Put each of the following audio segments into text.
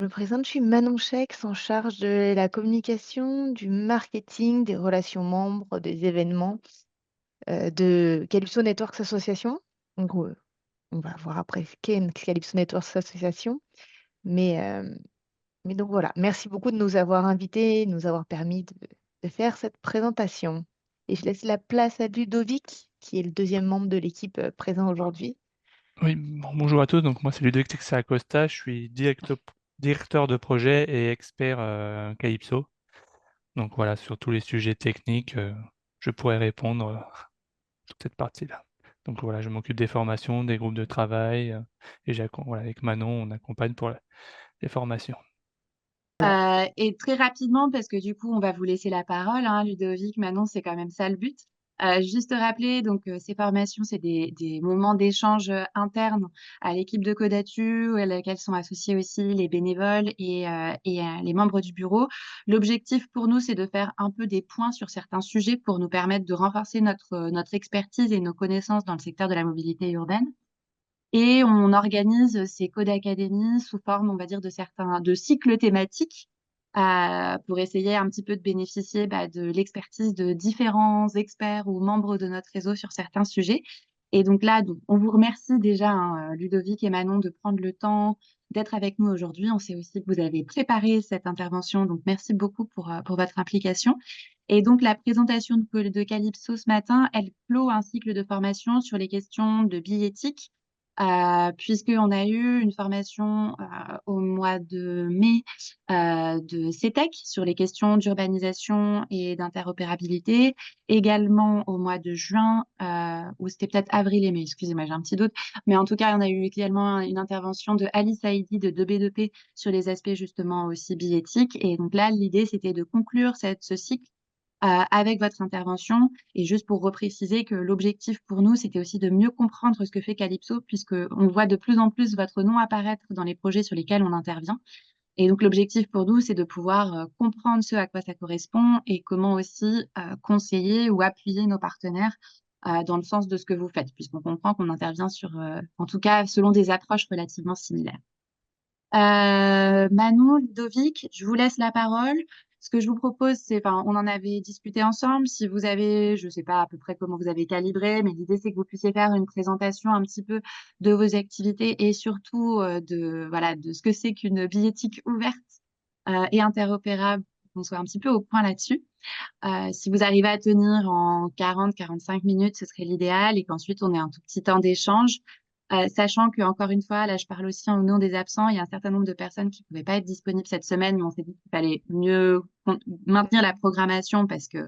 me présente, je suis Manon Chex, en charge de la communication, du marketing, des relations membres, des événements de Calypso Networks Association. Donc, on va voir après ce qu'est une Calypso Networks Association. Mais, euh, mais donc voilà, merci beaucoup de nous avoir invités, de nous avoir permis de faire cette présentation. Et je laisse la place à Ludovic, qui est le deuxième membre de l'équipe présent aujourd'hui. Oui, bonjour à tous. Donc moi c'est Ludovic Texeira-Acosta, je suis directeur de projet et expert Calypso. Donc voilà, sur tous les sujets techniques, je pourrais répondre sur cette partie-là. Donc voilà, je m'occupe des formations, des groupes de travail et voilà, avec Manon, on accompagne pour les formations. Voilà. Et très rapidement, parce que du coup, on va vous laisser la parole, hein, Ludovic, Manon, c'est quand même ça le but. Juste rappeler, donc, ces formations, c'est des moments d'échange internes à l'équipe de Codatu, à laquelle sont associés aussi les bénévoles et les membres du bureau. L'objectif pour nous, c'est de faire un peu des points sur certains sujets pour nous permettre de renforcer notre expertise et nos connaissances dans le secteur de la mobilité urbaine. Et on organise ces codes académies sous forme, on va dire, de cycles thématiques pour essayer un petit peu de bénéficier de l'expertise de différents experts ou membres de notre réseau sur certains sujets. Et donc là, on vous remercie déjà, hein, Ludovic et Manon, de prendre le temps d'être avec nous aujourd'hui. On sait aussi que vous avez préparé cette intervention, donc merci beaucoup pour votre implication. Et donc, la présentation de Calypso ce matin, elle clôt un cycle de formation sur les questions de billettique puisqu'on a eu une formation au mois de mai de CETEC sur les questions d'urbanisation et d'interopérabilité, également au mois de juin, ou c'était peut-être avril et mai, excusez-moi, j'ai un petit doute, mais en tout cas, on a eu également une intervention de Alice Haïdi de 2B2P sur les aspects justement aussi billettiques. Et donc là, l'idée, c'était de conclure ce cycle avec votre intervention. Et juste pour repréciser que l'objectif pour nous, c'était aussi de mieux comprendre ce que fait Calypso, puisque on voit de plus en plus votre nom apparaître dans les projets sur lesquels on intervient. Et donc, l'objectif pour nous, c'est de pouvoir comprendre ce à quoi ça correspond et comment aussi conseiller ou appuyer nos partenaires dans le sens de ce que vous faites, puisqu'on comprend qu'on intervient sur, en tout cas, selon des approches relativement similaires. Manon, Ludovic, je vous laisse la parole. Ce que je vous propose, c'est, enfin, on en avait discuté ensemble. Si vous avez, je sais pas à peu près comment vous avez calibré, mais l'idée, c'est que vous puissiez faire une présentation un petit peu de vos activités et surtout voilà, de ce que c'est qu'une billettique ouverte et interopérable, qu'on soit un petit peu au point là-dessus. Si vous arrivez à tenir en 40-45 minutes, ce serait l'idéal et qu'ensuite on ait un tout petit temps d'échange. Sachant que, encore une fois, là, je parle aussi au nom des absents. Il y a un certain nombre de personnes qui ne pouvaient pas être disponibles cette semaine, mais on s'est dit qu'il fallait mieux maintenir la programmation parce que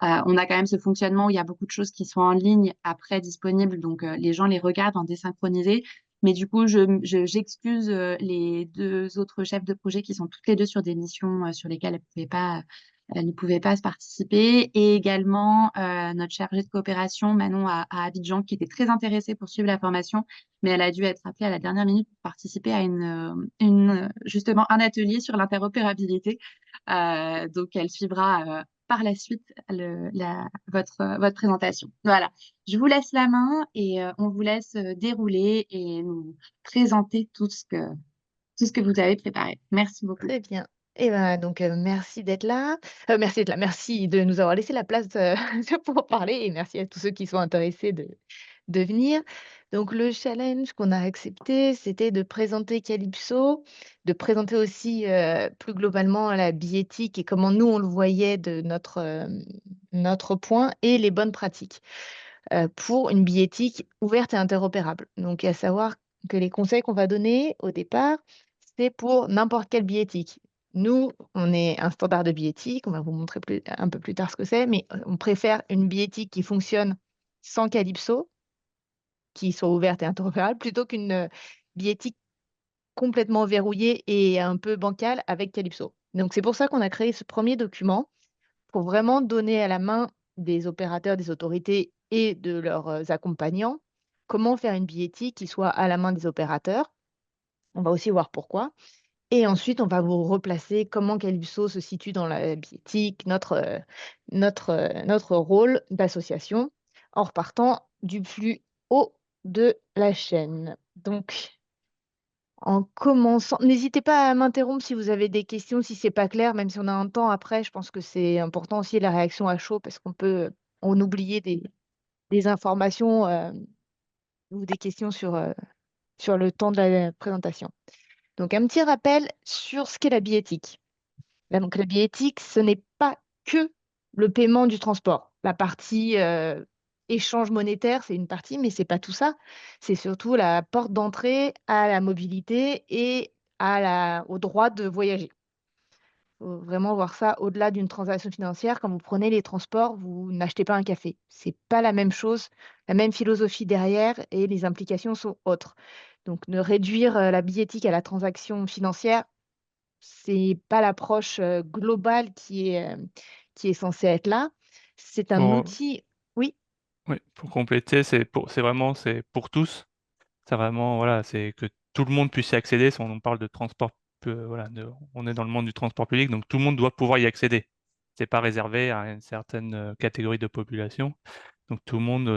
on a quand même ce fonctionnement où il y a beaucoup de choses qui sont en ligne après disponibles, donc les gens les regardent en désynchronisé. Mais du coup, j'excuse les deux autres chefs de projet qui sont toutes les deux sur des missions sur lesquelles elles ne pouvaient pas se participer. Et également notre chargée de coopération, Manon, à Abidjan, qui était très intéressée pour suivre la formation, mais elle a dû être appelée à la dernière minute pour participer à justement un atelier sur l'interopérabilité. Donc, elle suivra par la suite votre présentation. Voilà, je vous laisse la main et on vous laisse dérouler et nous présenter tout ce que vous avez préparé. Merci beaucoup. Très bien. Et ben, donc, merci d'être là. Merci d'être là. Merci de nous avoir laissé la place pour parler et merci à tous ceux qui sont intéressés de venir. Donc, le challenge qu'on a accepté, c'était de présenter Calypso, de présenter aussi plus globalement la billettique et comment nous, on le voyait de notre point et les bonnes pratiques pour une billettique ouverte et interopérable. Donc, à savoir que les conseils qu'on va donner au départ, c'est pour n'importe quelle billettique. Nous, on est un standard de billettique, on va vous montrer un peu plus tard ce que c'est, mais on préfère une billettique qui fonctionne sans Calypso, qui soit ouverte et interopérable, plutôt qu'une billettique complètement verrouillée et un peu bancale avec Calypso. Donc c'est pour ça qu'on a créé ce premier document, pour vraiment donner à la main des opérateurs, des autorités et de leurs accompagnants comment faire une billettique qui soit à la main des opérateurs. On va aussi voir pourquoi. Et ensuite, on va vous replacer comment Calypso se situe dans la billettique, notre rôle d'association, en repartant du plus haut de la chaîne. Donc, En commençant, n'hésitez pas à m'interrompre si vous avez des questions, si c'est pas clair, même si on a un temps après, je pense que c'est important aussi la réaction à chaud parce qu'on peut en oublier des informations ou des questions sur le temps de la présentation. Donc, un petit rappel sur ce qu'est la biéthique. Là, donc, la biéthique, ce n'est pas que le paiement du transport. La partie échange monétaire, c'est une partie, mais c'est pas tout ça. C'est surtout la porte d'entrée à la mobilité et au droit de voyager. Il faut vraiment voir ça au-delà d'une transaction financière. Quand vous prenez les transports, vous n'achetez pas un café. C'est pas la même chose, la même philosophie derrière et les implications sont autres. Donc, ne réduire la billettique à la transaction financière, c'est pas l'approche globale qui est censée être là. C'est un Pour, outil. Oui, oui, pour compléter, c'est pour tous. C'est vraiment, voilà, c'est que tout le monde puisse y accéder. Si on parle de transport, voilà, on est dans le monde du transport public, donc tout le monde doit pouvoir y accéder. C'est pas réservé à une certaine catégorie de population. Donc tout le monde,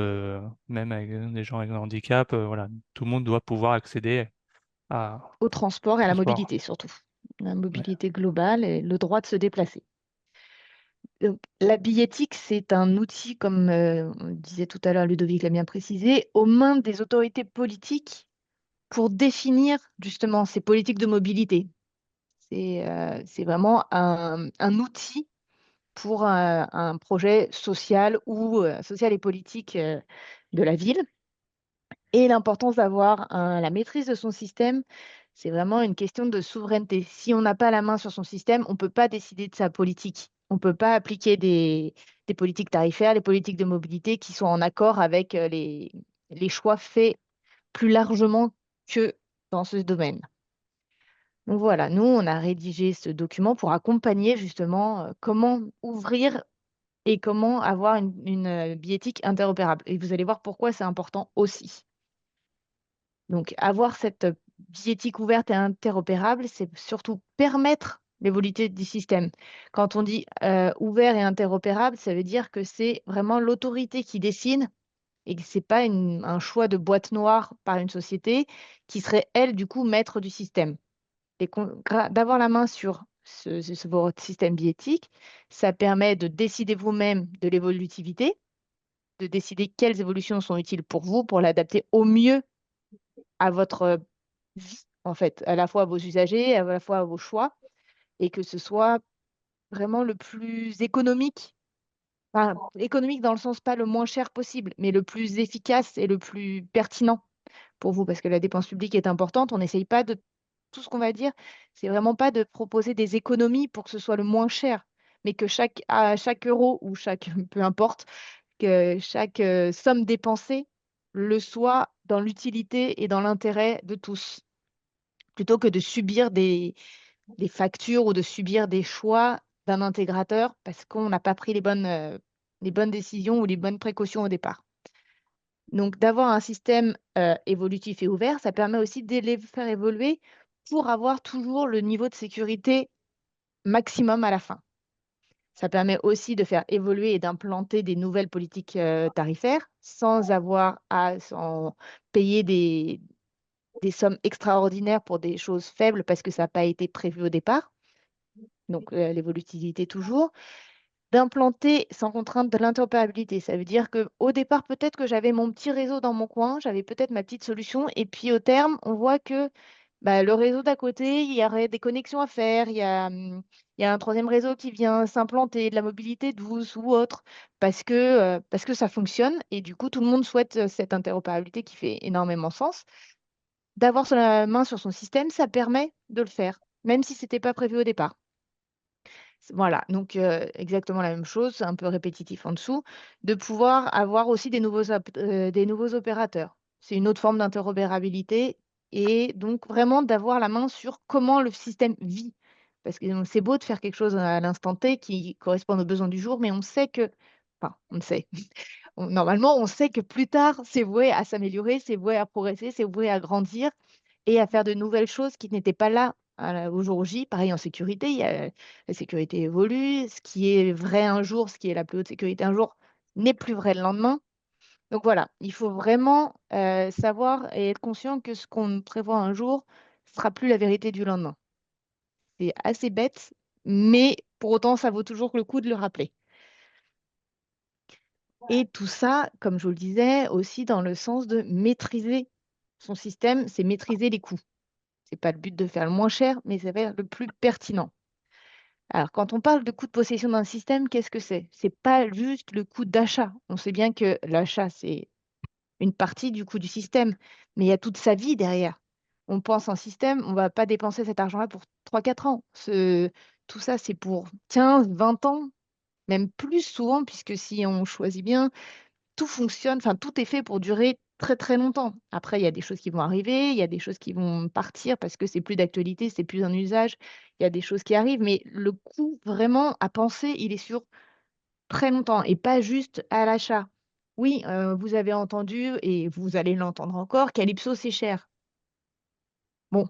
même avec des gens avec un handicap, voilà, tout le monde doit pouvoir accéder au transport et à la transport. mobilité surtout. La Ouais. mobilité globale et le droit de se déplacer. Donc, la billettique, c'est un outil, comme on le disait tout à l'heure, Ludovic l'a bien précisé, aux mains des autorités politiques pour définir justement ces politiques de mobilité. C'est vraiment un outil pour un projet social ou social et politique de la ville. Et l'importance d'avoir la maîtrise de son système, c'est vraiment une question de souveraineté. Si on n'a pas la main sur son système, on ne peut pas décider de sa politique. On ne peut pas appliquer des politiques tarifaires, les politiques de mobilité qui sont en accord avec les choix faits plus largement que dans ce domaine. Donc voilà, nous, on a rédigé ce document pour accompagner justement comment ouvrir et comment avoir une billettique interopérable. Et vous allez voir pourquoi c'est important aussi. Donc, avoir cette billettique ouverte et interopérable, c'est surtout permettre l'évolution du système. Quand on dit ouvert et interopérable, ça veut dire que c'est vraiment l'autorité qui décide et que ce n'est pas un choix de boîte noire par une société qui serait, elle, du coup, maître du système. Et d'avoir la main sur votre système billettique, ça permet de décider vous-même de l'évolutivité, de décider quelles évolutions sont utiles pour vous, pour l'adapter au mieux à votre vie, en fait, à la fois à vos usagers, à la fois à vos choix, et que ce soit vraiment le plus économique, enfin, économique dans le sens pas le moins cher possible, mais le plus efficace et le plus pertinent pour vous, parce que la dépense publique est importante. On n'essaye pas de tout ce qu'on va dire, c'est vraiment pas de proposer des économies pour que ce soit le moins cher, mais que à chaque euro ou chaque, peu importe, que chaque somme dépensée le soit dans l'utilité et dans l'intérêt de tous, plutôt que de subir des factures ou de subir des choix d'un intégrateur parce qu'on n'a pas pris les bonnes décisions ou les bonnes précautions au départ. Donc, d'avoir un système évolutif et ouvert, ça permet aussi de les faire évoluer pour avoir toujours le niveau de sécurité maximum à la fin. Ça permet aussi de faire évoluer et d'implanter des nouvelles politiques tarifaires sans avoir à payer des sommes extraordinaires pour des choses faibles parce que ça n'a pas été prévu au départ. Donc, l'évolutivité toujours. D'implanter sans contrainte de l'interopérabilité. Ça veut dire qu'au départ, peut-être que j'avais mon petit réseau dans mon coin, j'avais peut-être ma petite solution, et puis au terme, on voit que bah, le réseau d'à côté, il y aurait des connexions à faire, il y a un troisième réseau qui vient s'implanter, de la mobilité douce ou autre, parce que ça fonctionne, et du coup, tout le monde souhaite cette interopérabilité qui fait énormément sens. D'avoir la main sur son système, ça permet de le faire, même si ce n'était pas prévu au départ. Voilà, donc exactement la même chose, c'est un peu répétitif en dessous, de pouvoir avoir aussi des nouveaux opérateurs. C'est une autre forme d'interopérabilité et donc vraiment d'avoir la main sur comment le système vit. Parce que c'est beau de faire quelque chose à l'instant T qui correspond aux besoins du jour, mais on sait que, enfin, on sait, normalement, on sait que plus tard, c'est voué à s'améliorer, c'est voué à progresser, c'est voué à grandir et à faire de nouvelles choses qui n'étaient pas là au jour J. Pareil en sécurité, la sécurité évolue. Ce qui est vrai un jour, ce qui est la plus haute sécurité un jour, n'est plus vrai le lendemain. Donc voilà, il faut vraiment savoir et être conscient que ce qu'on prévoit un jour, sera plus la vérité du lendemain. C'est assez bête, mais pour autant, ça vaut toujours le coup de le rappeler. Et tout ça, comme je vous le disais, aussi dans le sens de maîtriser son système, c'est maîtriser les coûts. C'est pas le but de faire le moins cher, mais c'est faire le plus pertinent. Alors, quand on parle de coût de possession d'un système, qu'est-ce que c'est? C'est pas juste le coût d'achat. On sait bien que l'achat, c'est une partie du coût du système, mais il y a toute sa vie derrière. On pense un système, on va pas dépenser cet argent-là pour 3, 4 ans. Tout ça, c'est pour 15, 20 ans, même plus souvent, puisque si on choisit bien, tout fonctionne, enfin, tout est fait pour durer très, très longtemps. Après, il y a des choses qui vont arriver, il y a des choses qui vont partir parce que c'est plus d'actualité, c'est plus un usage. Il y a des choses qui arrivent, mais le coût vraiment à penser, il est sur très longtemps et pas juste à l'achat. Oui, vous avez entendu et vous allez l'entendre encore, Calypso, c'est cher. Bon,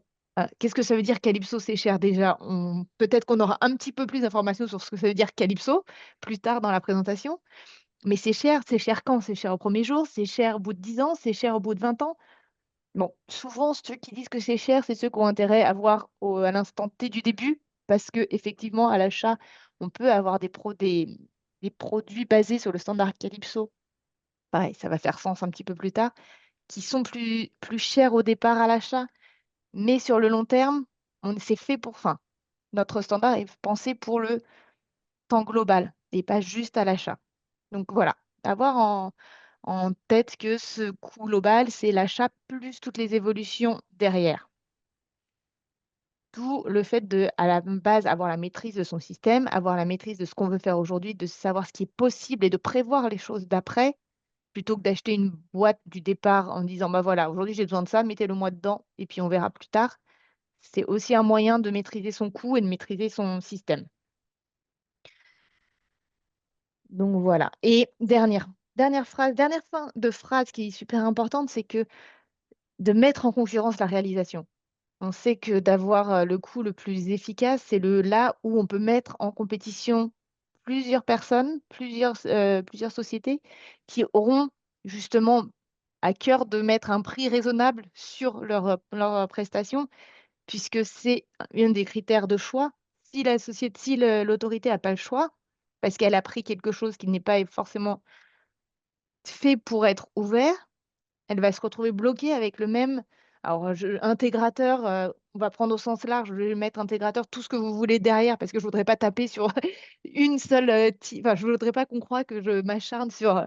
qu'est-ce que ça veut dire Calypso, c'est cher? Déjà, on peut-être qu'on aura un petit peu plus d'informations sur ce que ça veut dire Calypso, plus tard dans la présentation. Mais c'est cher quand? C'est cher au premier jour, c'est cher au bout de 10 ans, c'est cher au bout de 20 ans? Bon, souvent, ceux qui disent que c'est cher, c'est ceux qui ont intérêt à voir à l'instant T du début, parce que effectivement, à l'achat, on peut avoir des produits basés sur le standard Calypso. Pareil, ça va faire sens un petit peu plus tard, qui sont plus chers au départ à l'achat, mais sur le long terme, c'est fait pour, enfin, notre standard est pensé pour le temps global et pas juste à l'achat. Donc voilà, avoir en tête que ce coût global, c'est l'achat plus toutes les évolutions derrière. D'où le fait de, à la base, avoir la maîtrise de son système, avoir la maîtrise de ce qu'on veut faire aujourd'hui, de savoir ce qui est possible et de prévoir les choses d'après, plutôt que d'acheter une boîte du départ en disant, bah voilà, aujourd'hui j'ai besoin de ça, mettez-le moi dedans et puis on verra plus tard. C'est aussi un moyen de maîtriser son coût et de maîtriser son système. Donc voilà. Et dernière phrase, dernière fin de phrase qui est super importante, c'est que de mettre en concurrence la réalisation. On sait que d'avoir, le coût le plus efficace, c'est là où on peut mettre en compétition plusieurs personnes, plusieurs sociétés qui auront justement à cœur de mettre un prix raisonnable sur leurs prestations, puisque c'est un des critères de choix. Si l'autorité a pas le choix, parce qu'elle a pris quelque chose qui n'est pas forcément fait pour être ouvert, elle va se retrouver bloquée avec le même alors intégrateur, on va prendre au sens large, je vais mettre intégrateur, tout ce que vous voulez derrière parce que je voudrais pas taper sur une seule, enfin, je voudrais pas qu'on croie que je m'acharne sur,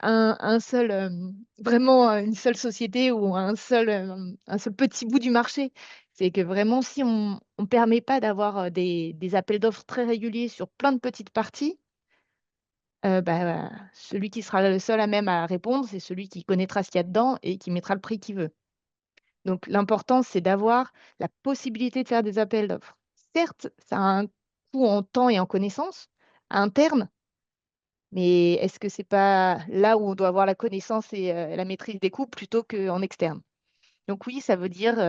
un seul, vraiment, une seule société ou un seul petit bout du marché. C'est que vraiment si on permet pas d'avoir, des appels d'offres très réguliers sur plein de petites parties, celui qui sera le seul à même à répondre, c'est celui qui connaîtra ce qu'il y a dedans et qui mettra le prix qu'il veut. Donc l'important, c'est d'avoir la possibilité de faire des appels d'offres. Certes, ça a un coût en temps et en connaissances interne, mais est-ce que c'est pas là où on doit avoir la connaissance et la maîtrise des coûts plutôt qu'en externe? Donc oui, ça veut dire,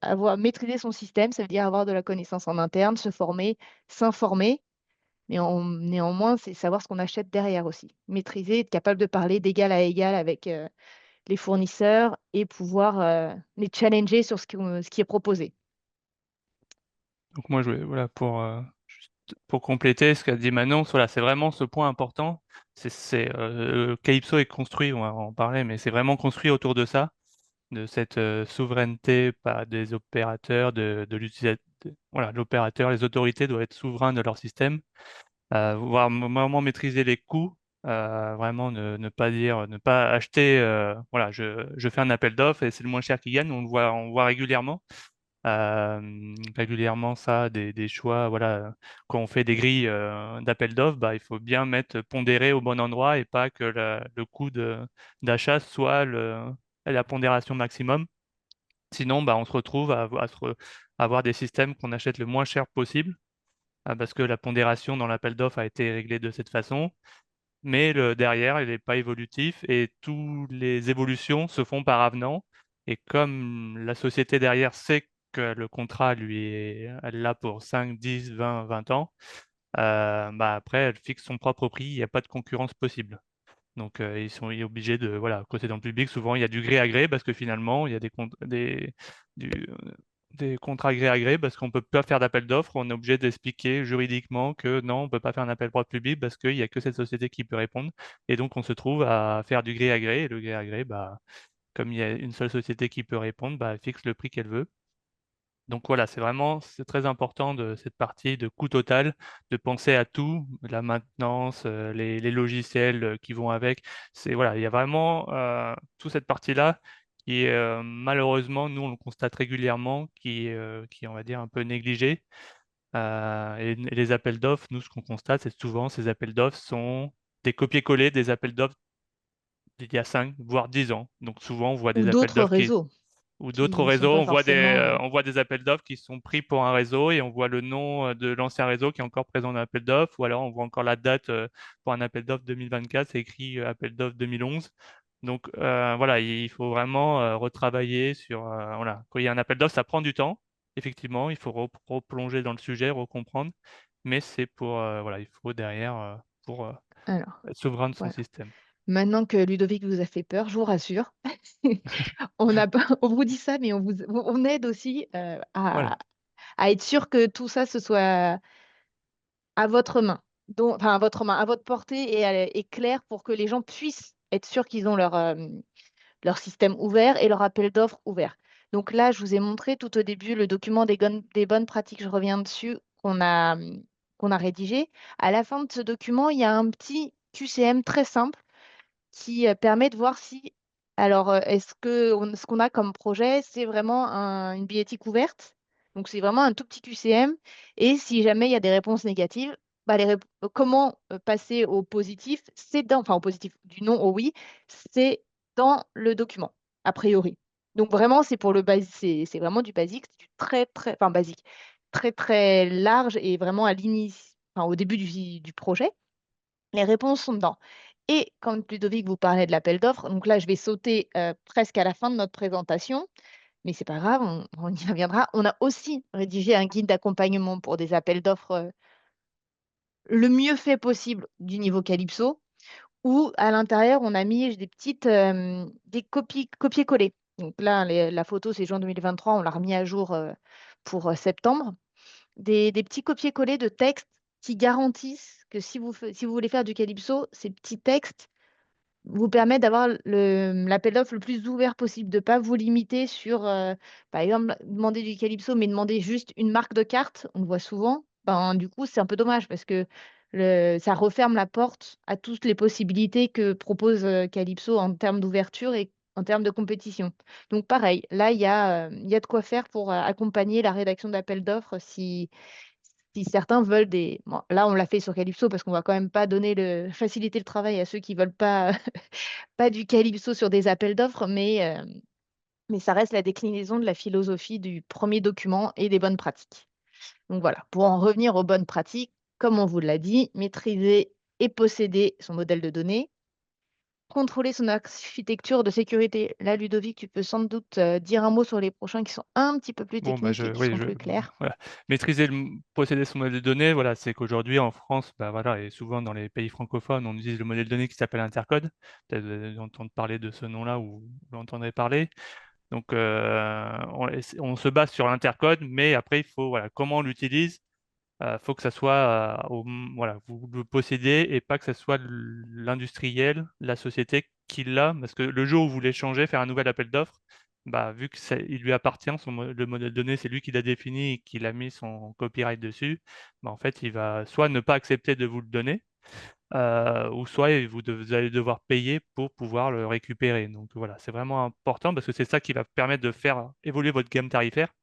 avoir maîtriser son système, ça veut dire avoir de la connaissance en interne, se former, s'informer, mais néanmoins, c'est savoir ce qu'on achète derrière aussi. Maîtriser, être capable de parler d'égal à égal avec, les fournisseurs et pouvoir, les challenger sur ce qui est proposé. Donc moi, voilà, juste pour compléter ce qu'a dit Manon, voilà, c'est vraiment ce point important. Calypso est construit, on va en parler, mais c'est vraiment construit autour de ça, de cette souveraineté pas des opérateurs, de l'utilisateur. Voilà, l'opérateur, les autorités doivent être souverains de leur système, vraiment maîtriser les coûts, vraiment ne pas dire, ne pas acheter. Voilà, je fais un appel d'offres et c'est le moins cher qui gagne. On voit régulièrement ça, des choix. Voilà, quand on fait des grilles d'appel d'offres, bah, il faut bien mettre pondéré au bon endroit et pas que le coût d'achat soit la pondération maximum. Sinon, bah, on se retrouve à avoir des systèmes qu'on achète le moins cher possible, parce que la pondération dans l'appel d'offres a été réglée de cette façon, mais derrière, il n'est pas évolutif et toutes les évolutions se font par avenant. Et comme la société derrière sait que le contrat, elle l'a pour 5, 10, 20 ans, bah après, elle fixe son propre prix, il n'y a pas de concurrence possible. Donc, ils sont obligés de, voilà, côté dans le public, souvent, il y a du gré à gré parce que finalement, il y a du, des contrats gré à gré parce qu'on ne peut pas faire d'appel d'offres. On est obligé d'expliquer juridiquement que non, on ne peut pas faire un appel d'offres public parce qu'il n'y a que cette société qui peut répondre. Et donc, on se trouve à faire du gré à gré. Et le gré à gré, bah, comme il y a une seule société qui peut répondre, bah, elle fixe le prix qu'elle veut. Donc voilà, c'est très important de cette partie de coût total, de penser à tout, la maintenance, les logiciels qui vont avec. Voilà, il y a vraiment toute cette partie-là qui est malheureusement, nous on le constate régulièrement, qui est, on va dire, un peu négligée. Et les appels d'offres, nous ce qu'on constate, c'est souvent ces appels d'offres sont des copier-coller des appels d'offres d'il y a 5 voire 10 ans. Donc souvent on voit Ou des appels d'autres d'offres réseaux ou d'autres qui sont réseaux, pas forcément, on voit des appels d'offres qui sont pris pour un réseau et on voit le nom de l'ancien réseau qui est encore présent dans l'appel d'offres, ou alors on voit encore la date pour un appel d'offres 2024, c'est écrit appel d'offres 2011. Donc voilà, il faut vraiment retravailler sur voilà. Quand il y a un appel d'offres, ça prend du temps. Effectivement, il faut replonger dans le sujet, recomprendre, mais c'est pour voilà, il faut derrière pour alors, être souverain de son voilà. système. Maintenant que Ludovic vous a fait peur, je vous rassure, on a pas on vous dit ça, mais on aide aussi, Voilà. à être sûr que tout ça, ce soit à votre main. Donc enfin à votre main, à votre portée et clair pour que les gens puissent être sûrs qu'ils ont leur système ouvert et leur appel d'offres ouvert. Donc là, je vous ai montré tout au début le document des bonnes pratiques, je reviens dessus, qu'on a rédigé. À la fin de ce document, il y a un petit QCM très simple qui permet de voir si, alors, est-ce que ce qu'on a comme projet, c'est vraiment une billettique ouverte. Donc, c'est vraiment un tout petit QCM. Et si jamais il y a des réponses négatives, bah, comment passer au positif? Enfin, au positif, du non au oui, c'est dans le document, a priori. Donc, vraiment, c'est pour le basique, c'est vraiment du basique, c'est du très, très, enfin, basique, très, très large et vraiment enfin, au début du projet. Les réponses sont dedans. Et quand Ludovic vous parlait de l'appel d'offres, donc là, je vais sauter presque à la fin de notre présentation, mais c'est pas grave, on y reviendra. On a aussi rédigé un guide d'accompagnement pour des appels d'offres le mieux fait possible du niveau Calypso, où à l'intérieur, on a mis des copier-coller. Donc là, la photo, c'est juin 2023, on l'a remis à jour pour septembre. Des petits copier-coller de textes qui garantissent que si vous voulez faire du Calypso, ces petits textes vous permettent d'avoir l'appel d'offres le plus ouvert possible, de ne pas vous limiter sur, par exemple, demander du Calypso, mais demander juste une marque de carte, on le voit souvent. Ben, du coup, c'est un peu dommage parce que ça referme la porte à toutes les possibilités que propose Calypso en termes d'ouverture et en termes de compétition. Donc pareil, là, il y a de quoi faire pour accompagner la rédaction d'appels d'offres si certains veulent des. Bon, là, on l'a fait sur Calypso parce qu'on va quand même pas faciliter le travail à ceux qui veulent pas, pas du Calypso sur des appels d'offres, mais ça reste la déclinaison de la philosophie du premier document et des bonnes pratiques. Donc voilà, pour en revenir aux bonnes pratiques, comme on vous l'a dit, maîtriser et posséder son modèle de données, contrôler son architecture de sécurité. Là, Ludovic, tu peux sans doute dire un mot sur les prochains qui sont un petit peu plus Bon, bah, techniques et qui oui, sont plus clairs. voilà. Maîtriser, posséder son modèle de données, voilà, c'est qu'aujourd'hui en France, bah, voilà, et souvent dans les pays francophones, on utilise le modèle de données qui s'appelle Intercode. Peut-être entendre parler de ce nom-là ou vous l'entendrez parler. Donc, on se base sur l'Intercode, mais après, il faut, voilà, comment on l'utilise. Faut que ça soit, voilà, vous le possédez et pas que ça soit l'industriel, la société qui l'a, parce que le jour où vous voulez changer, faire un nouvel appel d'offres, bah, vu que il lui appartient, le modèle de données, c'est lui qui l'a défini et qui l'a mis son copyright dessus, bah, en fait, il va soit ne pas accepter de vous le donner, ou soit vous allez devoir payer pour pouvoir le récupérer. Donc voilà, c'est vraiment important parce que c'est ça qui va permettre de faire évoluer votre gamme tarifaire.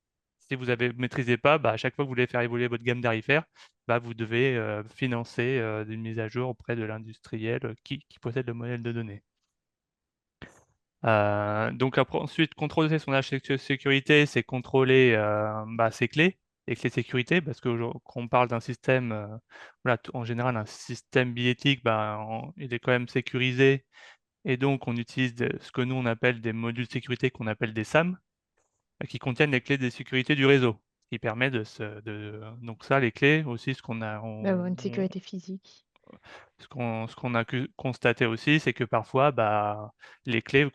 Si vous ne maîtrisez pas, bah, à chaque fois que vous voulez faire évoluer votre gamme tarifaire, bah, vous devez financer des mises à jour auprès de l'industriel qui possède le modèle de données. Donc après, ensuite, contrôler son architecture de sécurité, c'est contrôler bah, ses clés, les clés de sécurité, parce que quand on parle d'un système, voilà, en général, un système billettique, bah, il est quand même sécurisé, et donc on utilise ce que nous on appelle des modules de sécurité qu'on appelle des SAM, qui contiennent les clés de sécurité du réseau, qui permet donc ça, les clés aussi, D'avoir une sécurité physique. ce qu'on a constaté aussi, c'est que parfois, bah, les clés,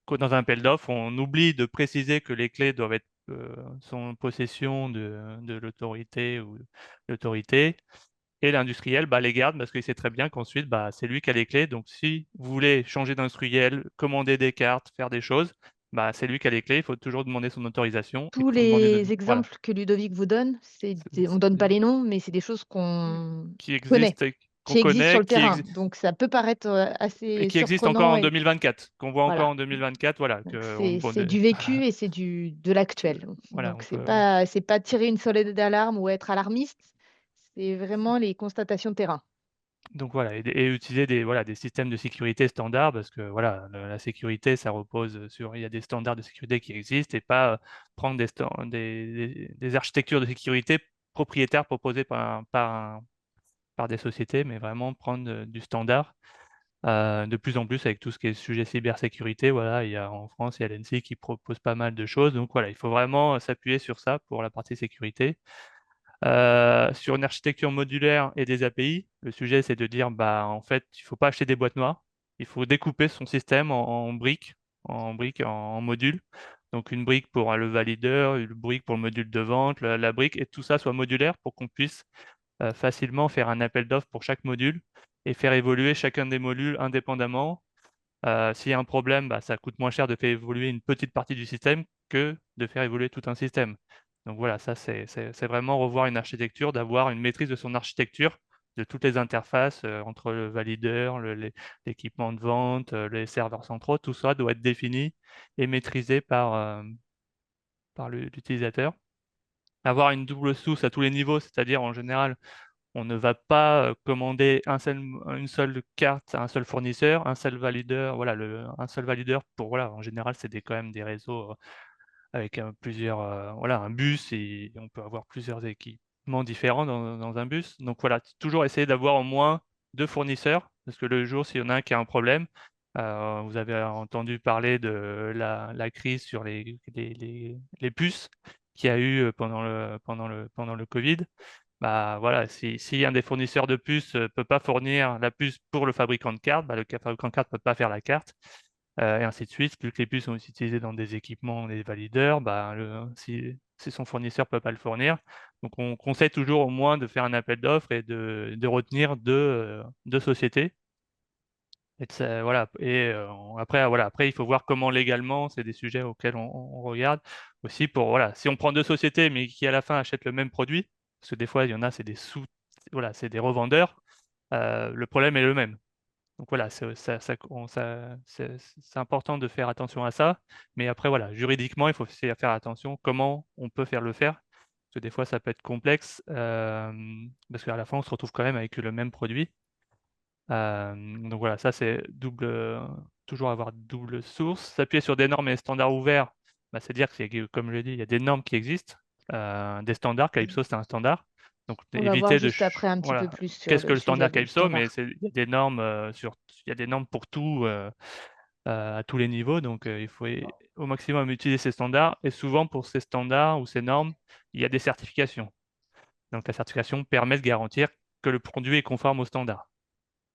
dans un appel d'offres, on oublie de préciser que les clés doivent être sont en possession de l'autorité ou l'autorité. Et l'industriel les garde parce qu'il sait très bien qu'ensuite, c'est lui qui a les clés. Donc, si vous voulez changer d'industriel, commander des cartes, faire des choses, c'est lui qui a les clés. Il faut toujours demander son autorisation. Il Tous faut demander les voilà, exemples que Ludovic vous donne, on c'est donne pas les noms, mais c'est des choses qu'on qui connaît, existe, qu'on qui existent sur connaît, le terrain. Donc ça peut paraître et assez qui existe encore surprenant en et 2024, qu'on voit encore voilà. en 2024. Voilà, Donc bon, c'est du vécu et c'est de l'actuel. voilà, Donc on peut. c'est pas tirer une sonnette d'alarme ou être alarmiste, c'est vraiment les constatations de terrain. Donc voilà, et utiliser des systèmes de sécurité standards parce que voilà, la sécurité, ça repose il y a des standards de sécurité qui existent et pas prendre des architectures de sécurité propriétaires proposées par des sociétés, mais vraiment prendre du standard. De plus en plus avec tout ce qui est sujet cybersécurité, voilà, en France, il y a l'ENSI qui propose pas mal de choses. Donc voilà, il faut vraiment s'appuyer sur ça pour la partie sécurité. Sur une architecture modulaire et des API, le sujet c'est de dire en fait, il ne faut pas acheter des boîtes noires, il faut découper son système en briques, en modules. Donc une brique pour le valideur, une brique pour le module de vente, la brique, et tout ça soit modulaire pour qu'on puisse facilement faire un appel d'offres pour chaque module et faire évoluer chacun des modules indépendamment. S'il y a un problème, ça coûte moins cher de faire évoluer une petite partie du système que de faire évoluer tout un système. Donc voilà, ça c'est vraiment revoir une architecture, d'avoir une maîtrise de son architecture, de toutes les interfaces entre le valideur, l'équipement de vente, les serveurs centraux, tout ça doit être défini et maîtrisé par l'utilisateur. Avoir une double source à tous les niveaux, c'est-à-dire en général, on ne va pas commander une seule carte à un seul fournisseur, un seul valideur, voilà, un seul valideur pour, voilà, en général, c'est quand même des réseaux avec plusieurs, voilà, un bus et on peut avoir plusieurs équipements différents dans un bus. Donc voilà, toujours essayer d'avoir au moins deux fournisseurs, parce que le jour, s'il y en a un qui a un problème, vous avez entendu parler de la crise sur les puces qu'il y a eu pendant le Covid. Voilà, si un des fournisseurs de puces ne peut pas fournir la puce pour le fabricant de carte, le fabricant de carte ne peut pas faire la carte, et ainsi de suite. Vu que les puces sont utilisées dans des équipements, des valideurs, si son fournisseur ne peut pas le fournir. Donc on conseille toujours au moins de faire un appel d'offres et de retenir deux sociétés. Voilà. Et après, il faut voir comment légalement, c'est des sujets auxquels on regarde aussi pour, voilà, si on prend deux sociétés mais qui à la fin achètent le même produit, parce que des fois, il y en a, c'est voilà, c'est des revendeurs, le problème est le même. Donc voilà, c'est important de faire attention à ça. Mais après, voilà, juridiquement, il faut aussi faire attention comment on peut le faire. Parce que des fois, ça peut être complexe, parce qu'à la fin, on se retrouve quand même avec le même produit. Donc voilà, ça c'est toujours avoir double source. S'appuyer sur des normes et des standards ouverts, c'est dire que, comme je l'ai dit, il y a des normes qui existent, des standards. Calypso, c'est un standard. Donc On va voir éviter juste après un petit peu voilà, plus sur qu'est-ce que le le sujet standard du Calypso, mais standard. il y a des normes il y a des normes pour tout à tous les niveaux. Donc il faut au maximum utiliser ces standards. Et souvent pour ces standards ou ces normes, il y a des certifications. Donc la certification permet de garantir que le produit est conforme aux standards.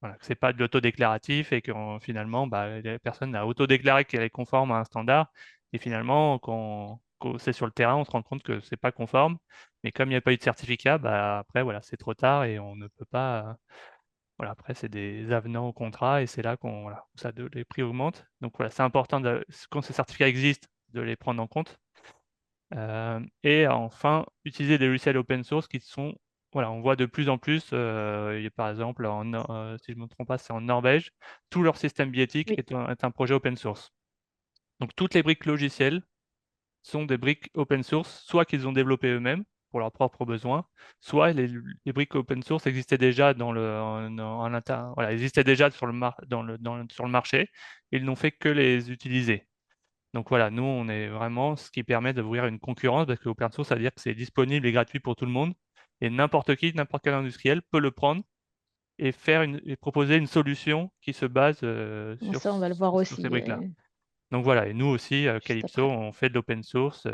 Voilà, que ce n'est pas de l'autodéclaratif et que finalement, la personne a autodéclaré qu'elle est conforme à un standard. Et finalement, quand c'est sur le terrain, on se rend compte que ce n'est pas conforme. Mais comme il n'y a pas eu de certificat, après, voilà, c'est trop tard et on ne peut pas. Voilà, après, c'est des avenants au contrat et c'est là voilà, les prix augmentent. Donc voilà, c'est important, quand ces certificats existent, de les prendre en compte. Et enfin, utiliser des logiciels open source qui sont, voilà, on voit de plus en plus, par exemple, si je ne me trompe pas, c'est en Norvège, tout leur système billettique Oui, est un projet open source. Donc toutes les briques logicielles sont des briques open source, soit qu'ils ont développées eux-mêmes pour leurs propres besoins, soit les briques open source existaient déjà voilà, existaient déjà sur sur le marché, ils n'ont fait que les utiliser. Donc voilà, nous, on est vraiment ce qui permet d'ouvrir une concurrence parce que l'open source, ça veut dire que c'est disponible et gratuit pour tout le monde. Et n'importe qui, n'importe quel industriel peut le prendre et et proposer une solution qui se base bon, ça on va le voir sur ces aussi briques-là. Donc voilà, et nous aussi, juste Calypso, après. on fait de l'open source,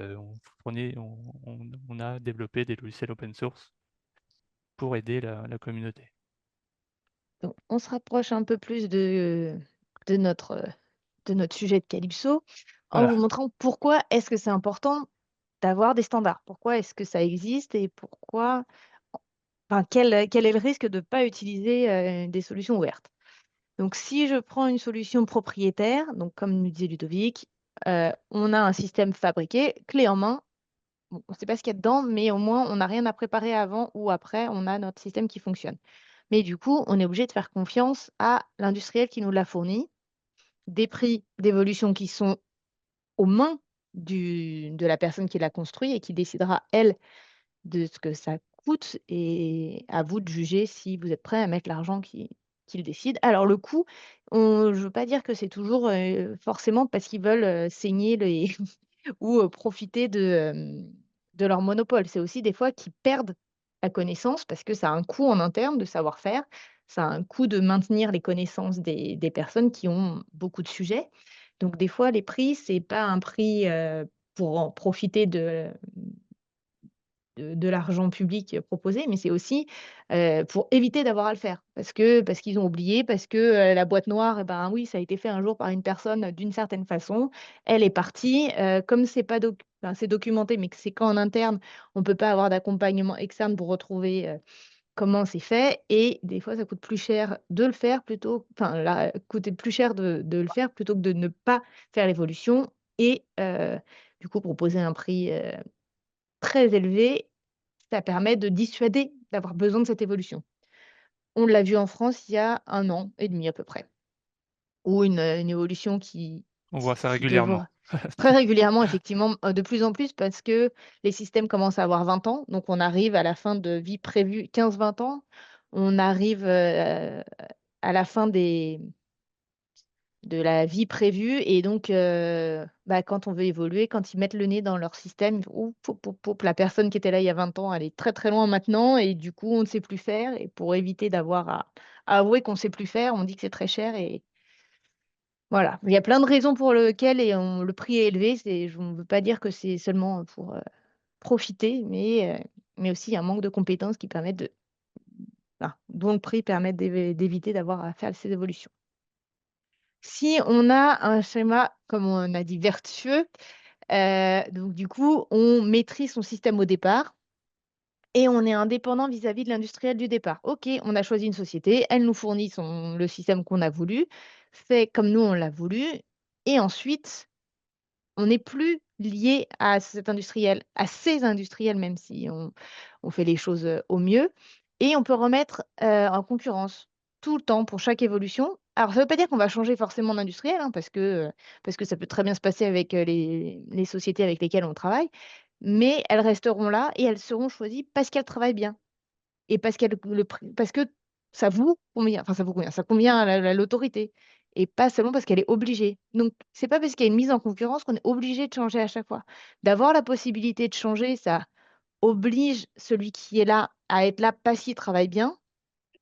on a développé des logiciels open source pour aider la communauté. Donc, on se rapproche un peu plus de notre, de notre sujet de Calypso en vous Voilà, montrant pourquoi est-ce que c'est important d'avoir des standards. Pourquoi est-ce que ça existe et pourquoi, enfin, quel est le risque de ne pas utiliser des solutions ouvertes? Donc, si je prends une solution propriétaire, donc comme nous disait Ludovic, on a un système fabriqué, clé en main. Bon, on ne sait pas ce qu'il y a dedans, mais au moins, on n'a rien à préparer avant ou après, on a notre système qui fonctionne. Mais du coup, on est obligé de faire confiance à l'industriel qui nous l'a fourni, des prix d'évolution qui sont aux mains de la personne qui l'a construit et qui décidera, elle, de ce que ça coûte et à vous de juger si vous êtes prêt à mettre l'argent qu'il décide. Alors le coût, je ne veux pas dire que c'est toujours forcément parce qu'ils veulent saigner les ou profiter de leur monopole. C'est aussi des fois qu'ils perdent la connaissance parce que ça a un coût en interne de savoir-faire, ça a un coût de maintenir les connaissances des personnes qui ont beaucoup de sujets. Donc des fois, les prix, c'est pas un prix pour en profiter de l'argent public proposé, mais c'est aussi, pour éviter d'avoir à le faire. Parce qu'ils ont oublié, parce que, la boîte noire, et ben, oui, ça a été fait un jour par une personne d'une certaine façon. Elle est partie, comme c'est pas enfin, c'est documenté, mais que c'est qu'en interne, on peut pas avoir d'accompagnement externe pour retrouver, comment c'est fait et des fois, ça coûte plus cher de le faire plutôt enfin, là, coûter plus cher de le faire plutôt que de ne pas faire l'évolution et du coup, proposer un prix, très élevé, ça permet de dissuader d'avoir besoin de cette évolution. On l'a vu en France il y a 1 an et demi à peu près, où une évolution On voit ça qui régulièrement. devra très régulièrement effectivement, de plus en plus parce que les systèmes commencent à avoir 20 ans, donc on arrive à la fin de vie prévue 15-20 ans. On arrive, à la fin de la vie prévue et donc bah, quand on veut évoluer, quand ils mettent le nez dans leur système, ouh, poup, poup, poup, la personne qui était là il y a 20 ans, elle est très, très loin maintenant et du coup, on ne sait plus faire et pour éviter d'avoir à avouer qu'on ne sait plus faire, on dit que c'est très cher et voilà. Il y a plein de raisons pour lesquelles le prix est élevé. Je ne veux pas dire que c'est seulement pour, profiter, mais aussi un manque de compétences qui permettent enfin, dont le prix permet d'éviter d'avoir à faire ces évolutions. Si on a un schéma, comme on a dit, vertueux, donc du coup, on maîtrise son système au départ et on est indépendant vis-à-vis de l'industriel du départ. OK, on a choisi une société, elle nous fournit le système qu'on a voulu, fait comme nous on l'a voulu et ensuite on n'est plus lié à cet industriel, à ces industriels, même si on fait les choses, au mieux et on peut remettre, en concurrence tout le temps pour chaque évolution. Alors ça ne veut pas dire qu'on va changer forcément d'industriel, hein, parce que ça peut très bien se passer avec, les sociétés avec lesquelles on travaille, mais elles resteront là et elles seront choisies parce qu'elles travaillent bien. Et parce que ça vous convient, enfin ça vous convient, ça convient à l'autorité et pas seulement parce qu'elle est obligée. Donc c'est pas parce qu'il y a une mise en concurrence qu'on est obligé de changer à chaque fois. D'avoir la possibilité de changer, ça oblige celui qui est là à être là parce qu'il travaille bien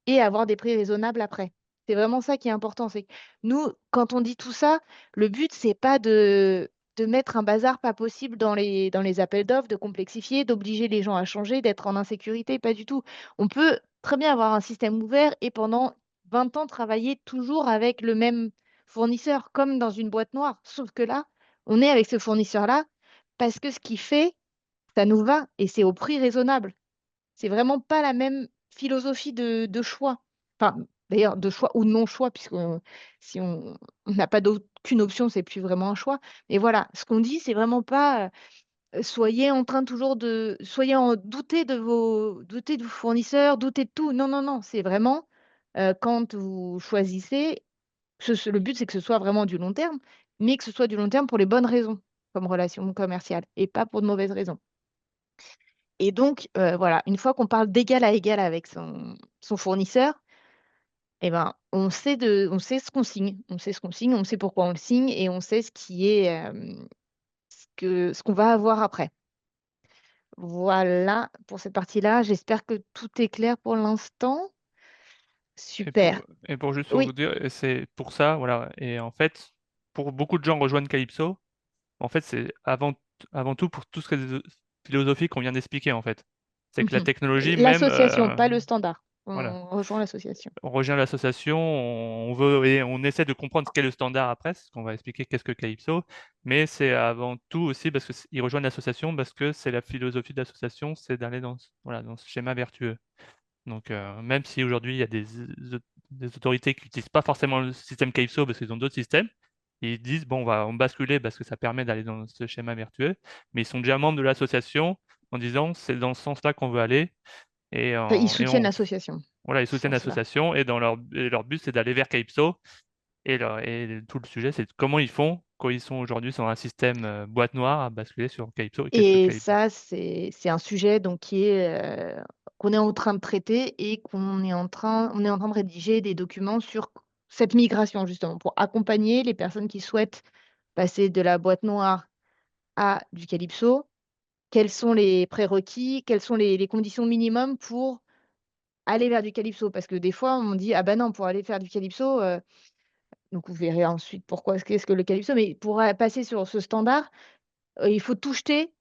et avoir des prix raisonnables après. C'est vraiment ça qui est important, c'est que nous, quand on dit tout ça, le but, c'est pas de mettre un bazar pas possible dans les appels d'offres, de complexifier, d'obliger les gens à changer, d'être en insécurité, pas du tout. On peut très bien avoir un système ouvert et pendant 20 ans travailler toujours avec le même fournisseur, comme dans une boîte noire. Sauf que là, on est avec ce fournisseur-là parce que ce qu'il fait, ça nous va et c'est au prix raisonnable. C'est vraiment pas la même philosophie de choix. Enfin, d'ailleurs, de choix ou de non-choix, puisque, si on n'a pas d'aucune option, c'est plus vraiment un choix. Mais voilà, ce qu'on dit, c'est vraiment pas, soyez en train toujours de soyez en doutez de vos fournisseurs, doutez de tout. Non, non, non, c'est vraiment, quand vous choisissez, le but, c'est que ce soit vraiment du long terme, mais que ce soit du long terme pour les bonnes raisons, comme relation commerciale et pas pour de mauvaises raisons. Et donc, voilà, une fois qu'on parle d'égal à égal avec son fournisseur, et ben, on sait ce qu'on signe. On sait ce qu'on signe, on sait pourquoi on le signe et on sait ce qui est, ce qu'on va avoir après. Voilà pour cette partie-là. J'espère que tout est clair pour l'instant. Super. Et pour juste pour vous Oui, dire, c'est pour ça, voilà. Et en fait, pour beaucoup de gens rejoignent Calypso, en fait, c'est avant tout pour tout ce qui est philosophie qu'on vient d'expliquer, en fait. C'est que la mmh technologie, même, l'association, pas le standard. Voilà. on rejoint l'association. On rejoint l'association, on veut et on essaie de comprendre ce qu'est le standard après, parce qu'on va expliquer qu'est-ce que Calypso, mais c'est avant tout aussi parce que ils rejoignent l'association parce que c'est la philosophie de l'association, c'est d'aller dans voilà, dans ce schéma vertueux. Donc, même si aujourd'hui il y a des autorités qui n'utilisent pas forcément le système Calypso parce qu'ils ont d'autres systèmes, ils disent bon, on basculer parce que ça permet d'aller dans ce schéma vertueux, mais ils sont déjà membres de l'association en disant c'est dans ce sens-là qu'on veut aller et, Enfin, ils et soutiennent on l'association, voilà, ils ce soutiennent sens-là. l'association et leur but, c'est d'aller vers Calypso. Et tout le sujet, c'est comment ils font quand ils sont aujourd'hui sur un système boîte noire à basculer sur Calypso. Et qu'est-ce que Et Calypso? ça, c'est un sujet donc qu'on est en train de traiter et on est en train de rédiger des documents sur cette migration justement pour accompagner les personnes qui souhaitent passer de la boîte noire à du Calypso. Quels sont les prérequis? Quelles sont les conditions minimum pour aller vers du Calypso? Parce que des fois, on dit: «Ah bah non, pour aller faire du Calypso», donc vous verrez ensuite pourquoi qu'est-ce que le Calypso, mais pour, passer sur ce standard, il faut tout jeter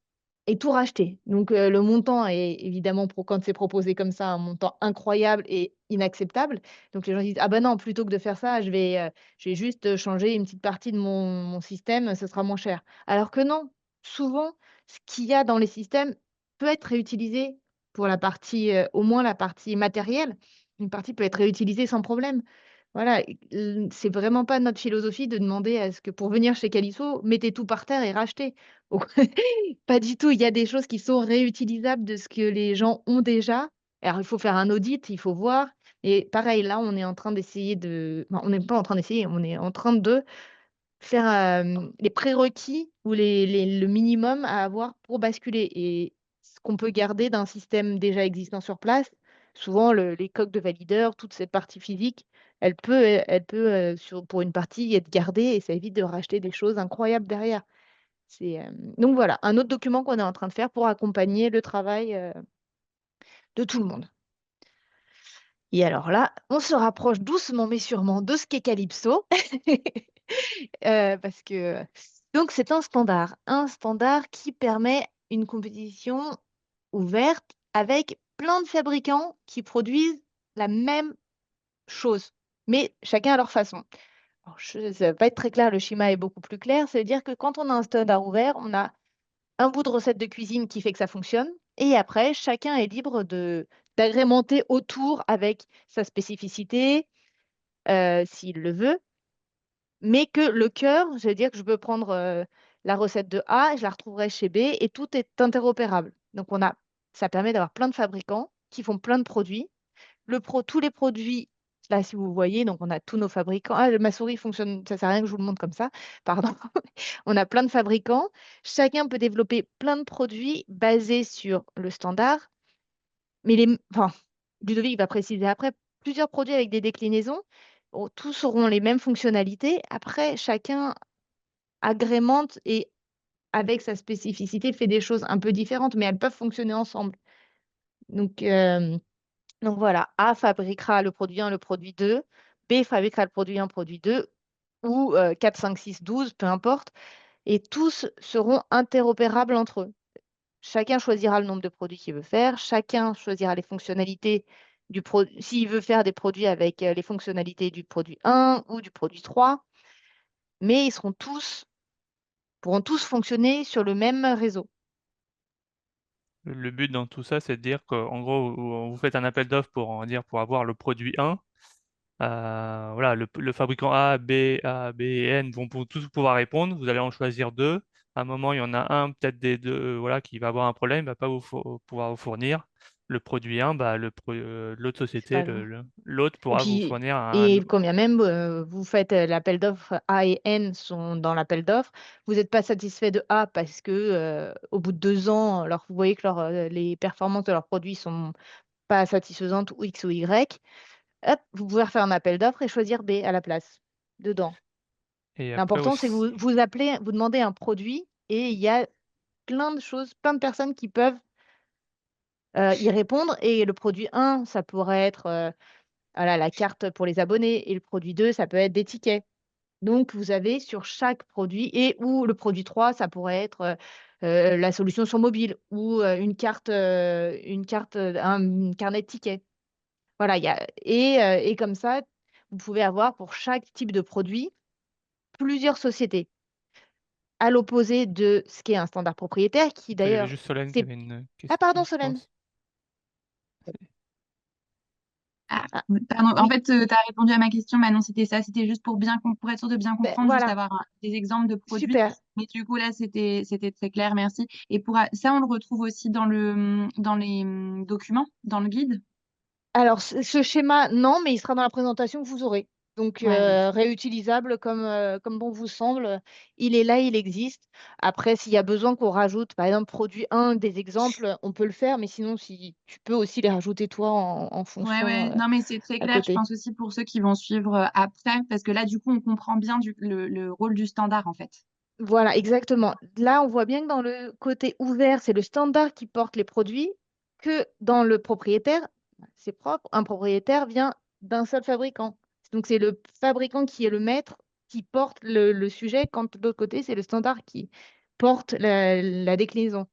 et tout racheter. Donc le montant est évidemment pour quand c'est proposé comme ça, un montant incroyable et inacceptable. Donc les gens disent: «Ah bah non, plutôt que de faire ça, je vais juste, changer une petite partie de mon système, ce sera moins cher». Alors que non, souvent, ce qu'il y a dans les systèmes peut être réutilisé pour la partie, au moins la partie matérielle. Une partie peut être réutilisée sans problème. Voilà, c'est vraiment pas notre philosophie de demander à ce que pour venir chez Calypso, mettez tout par terre et rachetez. Au Pas du tout, il y a des choses qui sont réutilisables de ce que les gens ont déjà. Alors il faut faire un audit, il faut voir et pareil, là, on est en train d'essayer de enfin, on n'est pas en train d'essayer, on est en train de faire, les prérequis ou le minimum à avoir pour basculer et ce qu'on peut garder d'un système déjà existant sur place, souvent les coques de valideurs, toute cette partie physique, pour une partie, être gardée et ça évite de racheter des choses incroyables derrière. Donc voilà, un autre document qu'on est en train de faire pour accompagner le travail, de tout le monde. Et alors là, on se rapproche doucement mais sûrement de ce qu'est Calypso. Parce que donc c'est un standard qui permet une compétition ouverte avec plein de fabricants qui produisent la même chose, mais chacun à leur façon. Alors ça va pas être très clair, le schéma est beaucoup plus clair. Ça veut dire que quand on a un standard ouvert, on a un bout de recette de cuisine qui fait que ça fonctionne et après chacun est libre de d'agrémenter autour avec sa spécificité, s'il le veut. Mais que le cœur, c'est-à-dire que je peux prendre, la recette de A, je la retrouverai chez B et tout est interopérable. Donc ça permet d'avoir plein de fabricants qui font plein de produits. Tous les produits, là, si vous voyez, donc on a tous nos fabricants. Ah, ma souris fonctionne, ça sert à rien que je vous le montre comme ça, pardon. On a plein de fabricants. Chacun peut développer plein de produits basés sur le standard, mais enfin, Ludovic va préciser après, plusieurs produits avec des déclinaisons, tous auront les mêmes fonctionnalités. Après, chacun agrémente et avec sa spécificité, fait des choses un peu différentes, mais elles peuvent fonctionner ensemble. Donc, voilà, A fabriquera le produit 1, le produit 2, B fabriquera le produit 1, produit 2, ou 4, 5, 6, 12, peu importe, et tous seront interopérables entre eux. Chacun choisira le nombre de produits qu'il veut faire, chacun choisira les fonctionnalités du produit, s'il veut faire des produits avec les fonctionnalités du produit 1 ou du produit 3, mais pourront tous fonctionner sur le même réseau. Le but dans tout ça, c'est de dire qu'en gros, vous faites un appel d'offres pour, on va dire, pour avoir le produit 1. Voilà, le fabricant A, B et N vont tous pouvoir répondre. Vous allez en choisir deux. À un moment, il y en a un, peut-être des deux, voilà, qui va avoir un problème, il ne va pas pouvoir vous fournir le produit 1, bah, l'autre C'est société, pas grave. l'autre Et pourra vous puis, fournir et quand bien même vous faites l'appel d'offres, A et N sont dans l'appel d'offres, vous n'êtes pas satisfait de A parce que au bout de 2 ans, vous voyez que les performances de leurs produits sont pas satisfaisantes ou X ou Y, hop, vous pouvez refaire un appel d'offres et choisir B à la place, dedans. et après L'important, c'est que aussi. vous appelez, vous demandez un produit et il y a plein de choses, plein de personnes qui peuvent y répondre. Et le produit 1, ça pourrait être voilà, la carte pour les abonnés et le produit 2, ça peut être des tickets. Donc, vous avez sur chaque produit ou le produit 3, ça pourrait être la solution sur mobile ou une carte, un carnet de tickets. Voilà, et comme ça, vous pouvez avoir pour chaque type de produit plusieurs sociétés, à l'opposé de ce qui est un standard propriétaire, qui Après, il y avait d'ailleurs, juste Solène qui c'est... avait une Ah, question, pardon, je Solène. pense. C'est- Ah, Ah, pardon. En oui, fait, tu as répondu à ma question, Manon, c'était ça. C'était juste pour être sûr de bien ben, comprendre, juste voilà, avoir des exemples de produits. super. Mais du coup, là, c'était très clair, merci. Et ça, on le retrouve aussi dans les documents, dans le guide. Alors, ce schéma, non, mais il sera dans la présentation que vous aurez. Donc, Ouais, ok. réutilisable comme bon vous semble. Il est là, il existe. Après, s'il y a besoin qu'on rajoute, par exemple, produit un des exemples, on peut le faire, mais sinon, si tu peux aussi les rajouter toi en Ouais, fonction ouais. Non, mais c'est très à clair. Je côté. pense aussi pour ceux qui vont suivre après, parce que là, du coup, on comprend bien le rôle du standard, en fait. Voilà, exactement. Là, on voit bien que dans le côté ouvert, c'est le standard qui porte les produits, que dans le propriétaire, c'est propre, un propriétaire vient d'un seul fabricant. Donc, c'est le fabricant qui est le maître, qui porte le sujet, quand de l'autre côté, c'est le standard qui porte la déclinaison.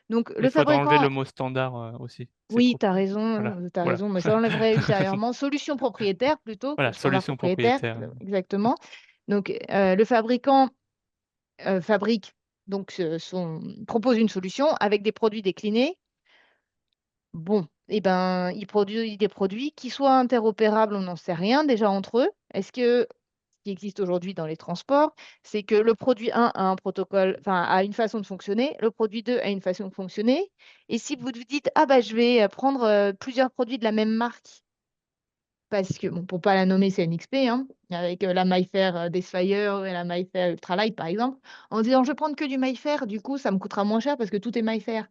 Donc, Il le faudra enlever le fabricant, mot standard aussi. C'est oui, trop. tu as Voilà. raison, t'as Voilà. raison, mais je l'enlèverai Raison. ultérieurement. Solution propriétaire plutôt que Voilà, standard solution propriétaire, propriétaire. exactement. Donc, le fabricant fabrique, donc propose une solution avec des produits déclinés. Bon, et ben, il produit des produits qui soient interopérables, on n'en sait rien déjà entre eux. Est-ce que ce qui existe aujourd'hui dans les transports, c'est que le produit 1 a un protocole, enfin, a une façon de fonctionner, le produit 2 a une façon de fonctionner. Et si vous vous dites, ah bah, je vais prendre plusieurs produits de la même marque, parce que, bon, pour pas la nommer, c'est NXP, hein, avec la MyFair Desfire et la MyFair Ultralight, par exemple, en disant, je vais prendre que du MyFair, du coup, ça me coûtera moins cher parce que tout est MyFair.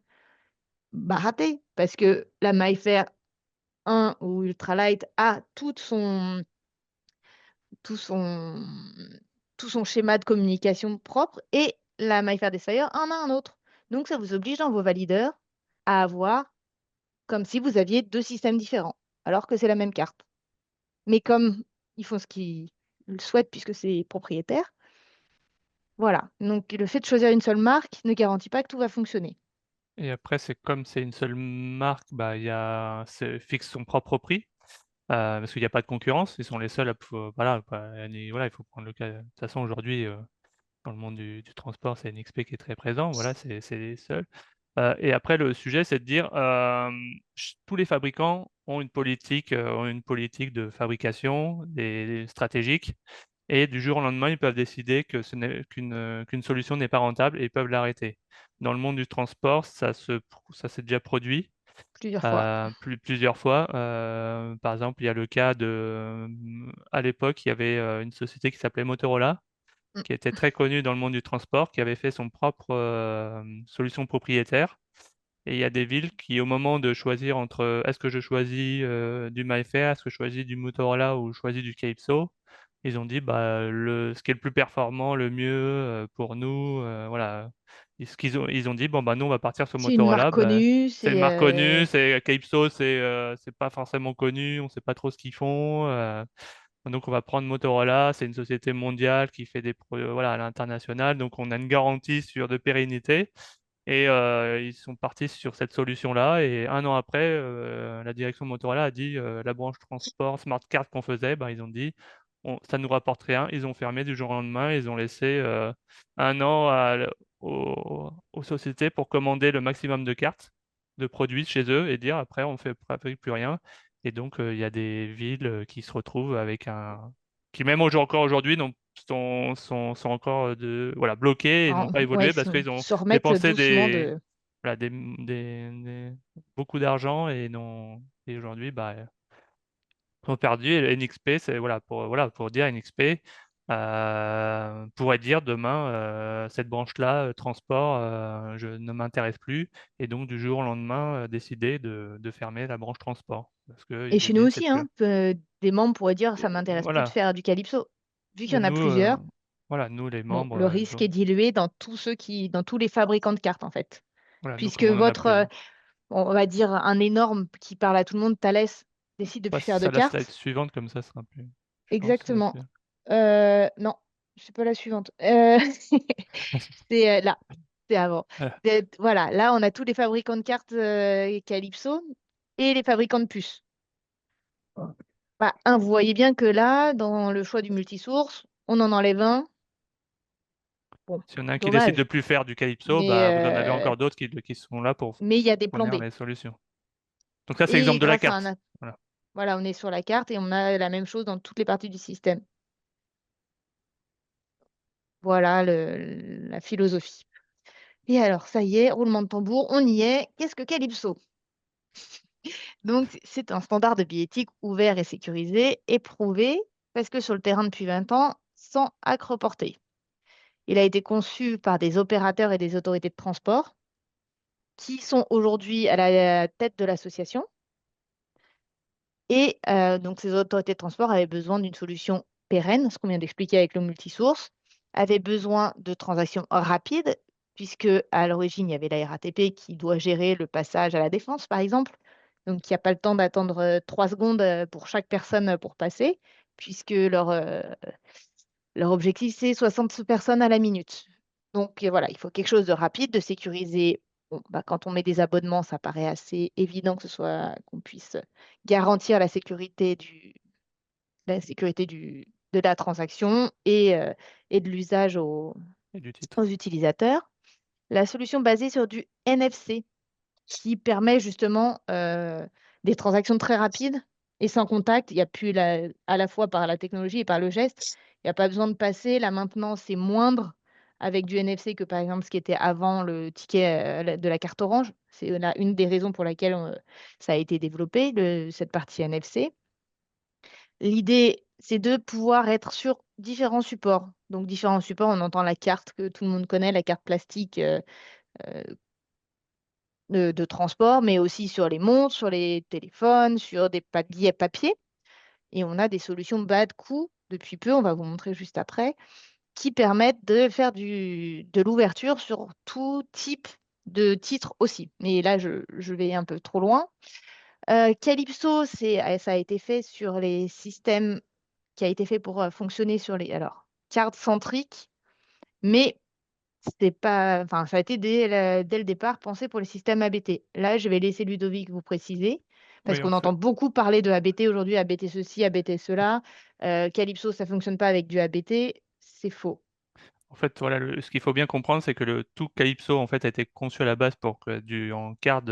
Bah, raté, parce que la MyFair 1 ou Ultralight a tout son, tout son schéma de communication propre et la MyFair Desfire en a un autre. Donc, ça vous oblige dans vos valideurs à avoir comme si vous aviez deux systèmes différents, alors que c'est la même carte. Mais comme ils font ce qu'ils souhaitent puisque c'est propriétaire, voilà. Donc le fait de choisir une seule marque ne garantit pas que tout va fonctionner. Et après, c'est comme c'est une seule marque, bah, fixe son propre prix, parce qu'il n'y a pas de concurrence. Ils sont les seuls à pouvoir, voilà, voilà, il faut prendre le cas. De toute façon, aujourd'hui, dans le monde du transport, c'est NXP qui est très présent. Voilà, c'est les seuls. Et après, le sujet, c'est de dire, tous les fabricants ont une politique de fabrication stratégique. Et du jour au lendemain, ils peuvent décider que qu'une solution n'est pas rentable et ils peuvent l'arrêter. Dans le monde du transport, ça s'est déjà produit Plusieurs fois. plusieurs fois. Par exemple, il y a le cas à l'époque, il y avait une société qui s'appelait Motorola, Mm. qui était très connue dans le monde du transport, qui avait fait son propre solution propriétaire. Et il y a des villes qui, au moment de choisir entre est-ce que je choisis du MyFair, est-ce que je choisis du Motorola ou je choisis du Calypso, ils ont dit bah, ce qui est le plus performant, le mieux pour nous. Voilà. Ils ont dit bon, bah, nous, on va partir sur C'est une marque Motorola. Bah, connue, c'est une c'est marque connue, c'est Calypso, c'est pas forcément connu, on sait pas trop ce qu'ils font. Donc, on va prendre Motorola, c'est une société mondiale qui fait voilà, à l'international. Donc, on a une garantie de pérennité. Et ils sont partis sur cette solution-là. Et un an après, la direction de Motorola a dit la branche transport Smart Card qu'on faisait, ben, ils ont dit ça ne nous rapporte rien. Ils ont fermé du jour au lendemain. Ils ont laissé un an aux sociétés pour commander le maximum de cartes de produits chez eux et dire après on ne fabrique plus rien. Et donc il y a des villes qui se retrouvent avec qui même encore aujourd'hui sont encore voilà, bloqués et n'ont pas ouais, évolué parce qu'ils ont se remettre dépensé doucement de. voilà, beaucoup d'argent et aujourd'hui bah, ont perdu. Et NXP, c'est voilà, pour dire NXP pourrait dire demain cette branche-là, transport, je ne m'intéresse plus et donc du jour au lendemain décider de fermer la branche transport parce Et qu'ils chez nous estiment que c'est aussi, plus. hein, des membres pourraient dire ça m'intéresse plus de Voilà. faire du calypso. Vu qu'il y Et en a nous, plusieurs, voilà, nous les bon, membres, le risque est dilué dans tous les fabricants de cartes en fait. voilà, nous Puisque comme on en a votre, plus. on va dire un énorme qui parle à tout le monde, Thales, décide de plus Passe faire de à la slide cartes. suivante, comme ça sera plus. Je pense que ça va être Exactement. bien. Non, c'est pas la suivante. C'est là, c'est avant. Voilà. Voilà, là, on a tous les fabricants de cartes Calypso et les fabricants de puces. Bah, vous voyez bien que là, dans le choix du multisource, on en enlève un. Bon, Si y en a un qui décide de dommage. plus faire du Calypso, Mais bah, vous en avez encore d'autres qui sont là pour mais il y a des plans fournir B. les solutions. Donc ça, c'est Et l'exemple de la grâce à carte. Voilà. voilà, on est sur la carte et on a la même chose dans toutes les parties du système. Voilà la philosophie. Et alors, ça y est, roulement de tambour, on y est. Qu'est-ce que Calypso? Donc, c'est un standard de billettique ouvert et sécurisé, éprouvé, parce que sur le terrain depuis 20 ans, sans accroc porté. Il a été conçu par des opérateurs et des autorités de transport qui sont aujourd'hui à la tête de l'association. Et donc, ces autorités de transport avaient besoin d'une solution pérenne, ce qu'on vient d'expliquer avec le multisource, avaient besoin de transactions rapides, puisque à l'origine, il y avait la RATP qui doit gérer le passage à la Défense, par exemple. Donc, il n'y a pas le temps d'attendre 3 secondes pour chaque personne pour passer, puisque leur objectif, c'est 60 personnes à la minute. Donc, voilà, il faut quelque chose de rapide, de sécurisé. Bon, bah, quand on met des abonnements, ça paraît assez évident qu'on puisse garantir de la transaction et de l'usage Et du titre. aux utilisateurs. La solution basée sur du NFC qui permet justement des transactions très rapides et sans contact. Il y a plus à la fois par la technologie et par le geste. Il n'y a pas besoin de passer. La maintenance est moindre avec du NFC que par exemple ce qui était avant le ticket de la carte orange. C'est une des raisons pour laquelle ça a été développé, cette partie NFC. L'idée, c'est de pouvoir être sur différents supports. Donc différents supports, on entend la carte que tout le monde connaît, la carte plastique euh, de transport, mais aussi sur les montres, sur les téléphones, sur des billets papier. Et on a des solutions bas de coût depuis peu, on va vous montrer juste après, qui permettent de faire de l'ouverture sur tout type de titres aussi. Mais là, je vais un peu trop loin. Calypso, ça a été fait sur les systèmes qui a été fait pour fonctionner sur les cartes centriques, mais c'était pas, enfin, ça a été dès le départ pensé pour les systèmes ABT. Là, je vais laisser Ludovic vous préciser, parce Oui, en qu'on fait, entend beaucoup parler de ABT aujourd'hui, ABT ceci, ABT cela. Calypso, ça fonctionne pas avec du ABT, c'est faux. voilà, ce qu'il faut bien comprendre, c'est que le tout Calypso en fait a été conçu à la base pour que en carte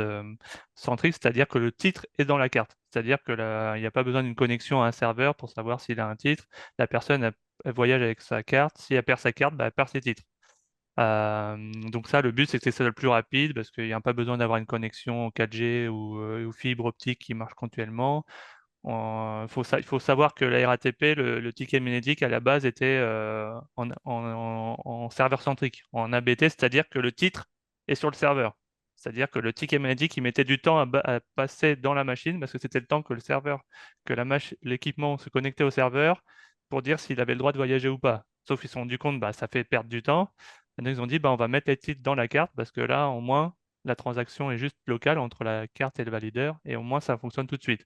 centrique, c'est-à-dire que le titre est dans la carte. C'est-à-dire que il n'y a pas besoin d'une connexion à un serveur pour savoir s'il a un titre. La personne elle voyage avec sa carte. Si elle perd sa carte, bah, elle perd ses titres. Donc ça, le but, c'est que c'est ça le plus rapide parce qu'il n'y a pas besoin d'avoir une connexion 4G ou fibre optique qui marche continuellement. Il faut savoir que la RATP, le ticket magnétique, à la base, était en serveur centrique, en ABT, c'est-à-dire que le titre est sur le serveur. C'est-à-dire que le ticket magnétique, il mettait du temps à passer dans la machine parce que c'était le temps que le serveur, l'équipement se connectait au serveur pour dire s'il avait le droit de voyager ou pas. Sauf qu'ils se sont rendus compte, bah, ça fait perdre du temps. Et donc, ils ont dit, bah, on va mettre les titres dans la carte parce que là, au moins, la transaction est juste locale entre la carte et le valideur et au moins, ça fonctionne tout de suite.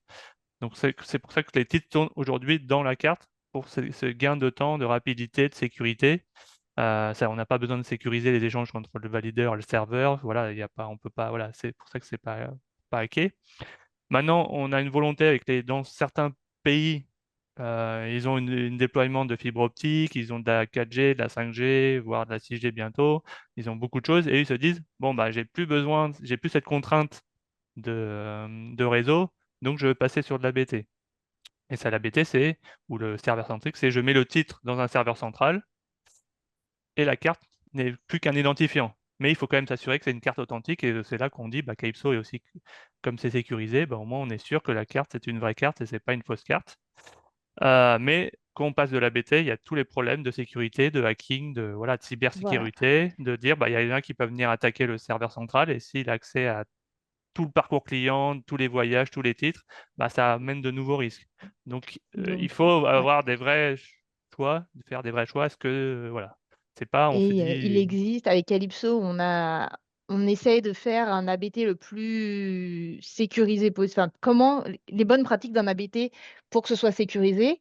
Donc c'est pour ça que les titres sont aujourd'hui dans la carte pour ce gain de temps, de rapidité, de sécurité. On n'a pas besoin de sécuriser les échanges entre le valideur et le serveur. Voilà, il y a pas, on peut pas. Voilà, c'est pour ça que c'est pas hacké. Maintenant, on a une volonté dans certains pays, ils ont une déploiement de fibre optique, ils ont de la 4G, de la 5G, voire de la 6G bientôt. Ils ont beaucoup de choses et ils se disent, bon bah j'ai plus cette contrainte de réseau, donc je veux passer sur de l'ABT. Et ça, l'ABT, ou le serveur centrique, c'est je mets le titre dans un serveur central et la carte n'est plus qu'un identifiant. Mais il faut quand même s'assurer que c'est une carte authentique et c'est là qu'on dit, bah, Calypso est aussi, comme c'est sécurisé, bah, au moins on est sûr que la carte c'est une vraie carte et c'est pas une fausse carte. Mais quand on passe de l'ABT, il y a tous les problèmes de sécurité, de hacking, voilà, de Voilà. cybersécurité, de dire, bah, il y a quelqu'un qui peut venir attaquer le serveur central et s'il a accès à tout le parcours client, tous les voyages, tous les titres, bah, ça amène de nouveaux risques. Donc, il Donc, faut ouais. avoir des vrais choix, faire des vrais choix. Est-ce que, voilà, c'est pas, on se Et il dit, existe, avec Calypso, on essaye de faire un ABT le plus sécurisé possible. Enfin, comment, les bonnes pratiques d'un ABT pour que ce soit sécurisé.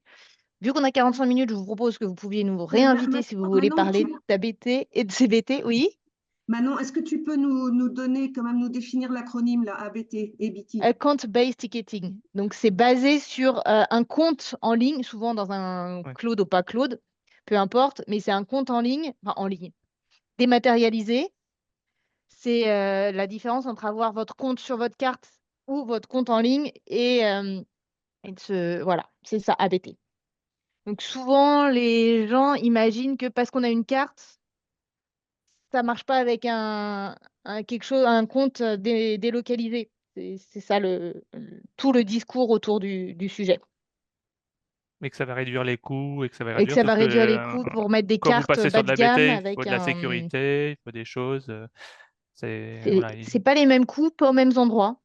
Vu qu'on a 45 minutes, je vous propose que vous pouviez nous réinviter si vous voulez Manon, parler d'ABT et de CBT. Oui? Manon, est-ce que tu peux nous donner, quand même, nous définir l'acronyme, là, ABT, ABT? Account-based ticketing. Donc, c'est basé sur un compte en ligne, souvent dans un Ouais. cloud ou pas cloud, peu importe, mais c'est un compte en ligne, dématérialisé. C'est la différence entre avoir votre compte sur votre carte ou votre compte en ligne voilà, c'est ça, ABT. Donc, souvent, les gens imaginent que parce qu'on a une carte, ça marche pas avec un compte délocalisé. C'est ça tout le discours autour du sujet. Mais que ça va réduire les coûts et que ça va Et que réduire ça tout va ce que réduire les coûts pour mettre des quand vous cartes passez bas sur de de la gamme BT, il faut avec de la un. sécurité, il faut des choses. C'est C'est pas les mêmes coûts, pas aux mêmes endroits.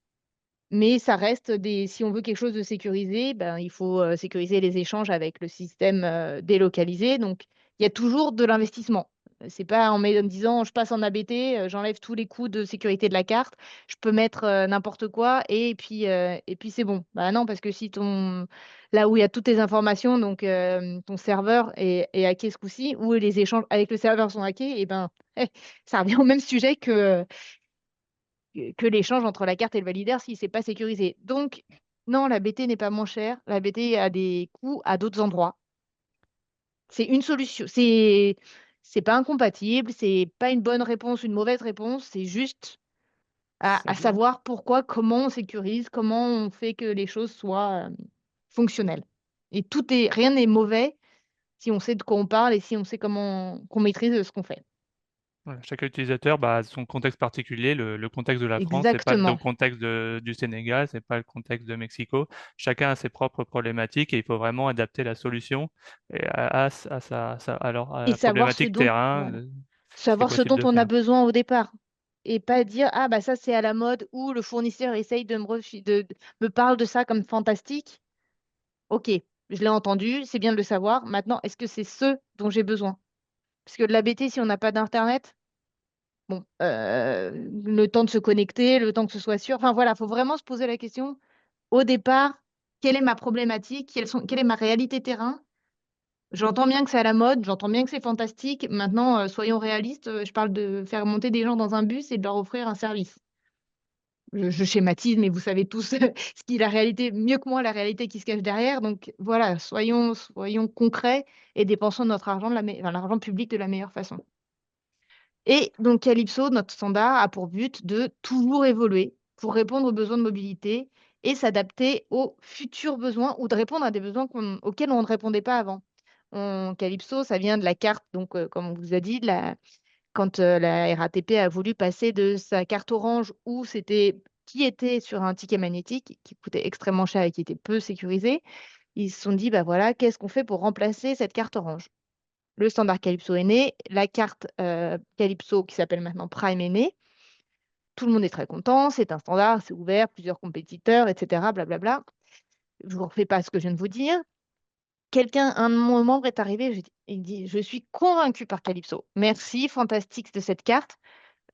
Mais ça reste si on veut quelque chose de sécurisé, ben, il faut sécuriser les échanges avec le système délocalisé. Donc, il y a toujours de l'investissement. C'est pas en disant je passe en ABT, j'enlève tous les coûts de sécurité de la carte, je peux mettre n'importe quoi et puis c'est bon. Bah non, parce que si là où il y a toutes tes informations, donc ton serveur est hacké ce coup-ci, ou les échanges avec le serveur sont hackés, et ben ça revient au même sujet que l'échange entre la carte et le validaire si c'est pas sécurisé. Donc, non, la BT n'est pas moins chère. La BT a des coûts à d'autres endroits. C'est une solution. C'est pas incompatible. C'est pas une bonne réponse, une mauvaise réponse. C'est juste ça, à savoir pourquoi, comment on sécurise, comment on fait que les choses soient fonctionnelles. Et rien n'est mauvais si on sait de quoi on parle et si on sait comment qu'on maîtrise ce qu'on fait. voilà, chaque utilisateur a son contexte particulier. Le contexte de la France, c'est pas le Exactement. contexte du Sénégal, c'est pas le contexte de Mexico. Chacun a ses propres problématiques et il faut vraiment adapter la solution à Et la problématique terrain, voilà. ce qui est Savoir ce possible dont de on a faire. besoin au départ et pas dire ah bah ça c'est à la mode ou le fournisseur essaye de me parle de ça comme fantastique. Ok, je l'ai entendu, c'est bien de le savoir. Maintenant, est-ce que c'est ce dont j'ai besoin? Parce que de l'ABT, si on n'a pas d'internet, bon, le temps de se connecter, le temps que ce soit sûr. Enfin voilà, il faut vraiment se poser la question au départ, quelle est ma problématique, quelle est ma réalité terrain? J'entends bien que c'est à la mode, j'entends bien que c'est fantastique. Maintenant, soyons réalistes, je parle de faire monter des gens dans un bus et de leur offrir un service. Je schématise, mais vous savez tous ce qui est la réalité, mieux que moi, la réalité qui se cache derrière. Donc voilà, soyons concrets et dépensons notre argent l'argent public de la meilleure façon. Et donc Calypso, notre standard, a pour but de toujours évoluer pour répondre aux besoins de mobilité et s'adapter aux futurs besoins ou de répondre à des besoins auxquels on ne répondait pas avant. Calypso, ça vient de la carte, donc comme on vous a dit, quand la RATP a voulu passer de sa carte orange qui était sur un ticket magnétique, qui coûtait extrêmement cher et qui était peu sécurisé, ils se sont dit, bah voilà, qu'est-ce qu'on fait pour remplacer cette carte orange? Le standard Calypso est né, la carte Calypso, qui s'appelle maintenant Prime, est née. Tout le monde est très content, c'est un standard, c'est ouvert, plusieurs compétiteurs, etc. Blablabla. Je ne vous refais pas ce que je viens de vous dire. Mon membre est arrivé, il dit, je suis convaincu par Calypso. Merci, fantastique de cette carte.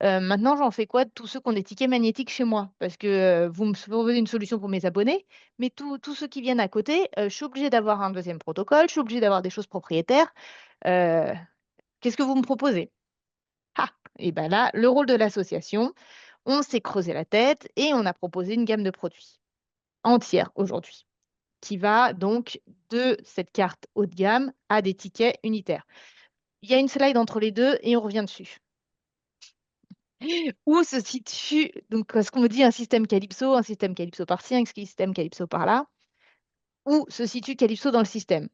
Maintenant, j'en fais quoi de tous ceux qui ont des tickets magnétiques chez moi? Parce que vous me proposez une solution pour mes abonnés, mais tous ceux qui viennent à côté, je suis obligée d'avoir un deuxième protocole, je suis obligée d'avoir des choses propriétaires. Euh, Qu'est-ce que vous me proposez? Ah, et bien là, le rôle de l'association, on s'est creusé la tête et on a proposé une gamme de produits entière aujourd'hui, qui va donc de cette carte haut de gamme à des tickets unitaires. Il y a une slide entre les deux et on revient dessus. Où se situe, donc, ce qu'on me dit, un système Calypso par-ci, un système Calypso par-là. Où se situe Calypso dans le système?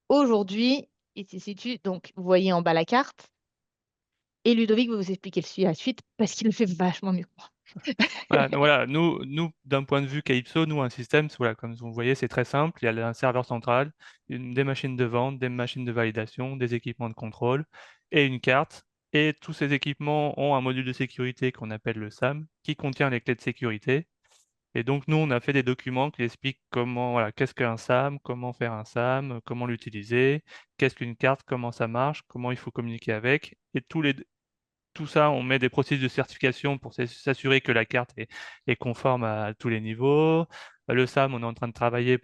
Aujourd'hui, il se situe, donc, vous voyez en bas la carte, et Ludovic va vous expliquer la suite parce qu'il le fait vachement mieux que moi. Voilà, nous d'un point de vue Calypso, nous, un système, voilà, comme vous voyez, c'est très simple. Il y a un serveur central, des machines de vente, des machines de validation, des équipements de contrôle et une carte. Et tous ces équipements ont un module de sécurité qu'on appelle le SAM, qui contient les clés de sécurité. Et donc, nous, on a fait des documents qui expliquent comment, voilà, qu'est-ce qu'un SAM, comment faire un SAM, comment l'utiliser, qu'est-ce qu'une carte, comment ça marche, comment il faut communiquer avec. Et tout ça, on met des processus de certification pour s'assurer que la carte est conforme à tous les niveaux. Le SAM, on est en train de travailler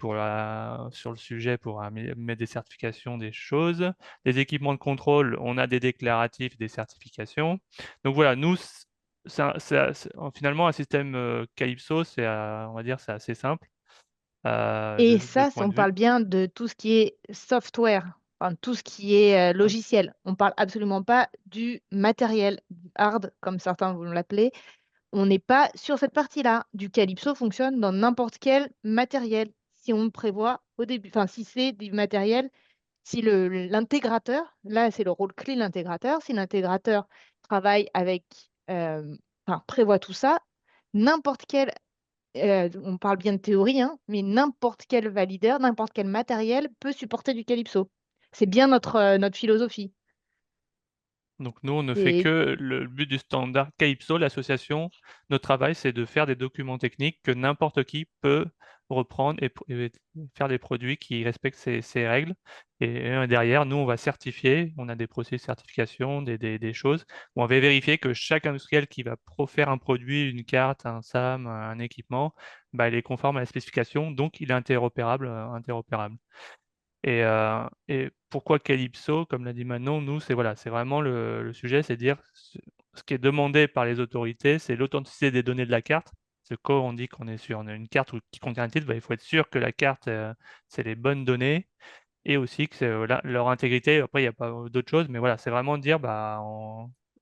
sur le sujet pour mettre des certifications, des choses. Les équipements de contrôle, on a des déclaratifs, des certifications. Donc voilà, nous, finalement, un système Calypso, on va dire, c'est assez simple Et de ce ça, point on de vue. parle bien de tout ce qui est software, enfin, tout ce qui est Ouais. logiciel. On parle absolument pas du matériel, du hard, comme certains vont l'appeler. On n'est pas sur cette partie-là. Du Calypso fonctionne dans n'importe quel matériel. Si on prévoit au début, enfin, si c'est du matériel, si l'intégrateur, là, c'est le rôle clé de l'intégrateur, si l'intégrateur travaille avec, enfin, prévoit tout ça, n'importe quel on parle bien de théorie, hein, mais n'importe quel valideur, n'importe quel matériel peut supporter du Calypso. C'est bien notre philosophie. Donc nous, on ne fait Et que le but du standard Calypso, l'association, notre travail, c'est de faire des documents techniques que n'importe qui peut reprendre et faire des produits qui respectent ces règles. Et derrière, nous, on va certifier, on a des processus de certification, des choses, où on va vérifier que chaque industriel qui va faire un produit, une carte, un SAM, un équipement, bah, il est conforme à la spécification, donc il est interopérable. Et pourquoi Calypso, comme l'a dit Manon, nous, c'est voilà, c'est vraiment le sujet, c'est dire ce qui est demandé par les autorités, c'est l'authenticité des données de la carte. Parce que quand on dit qu'on est sur une carte qui contient un titre, bah, il faut être sûr que la carte, c'est les bonnes données et aussi que leur intégrité. Après, il n'y a pas d'autres choses, mais voilà, c'est vraiment dire, bah,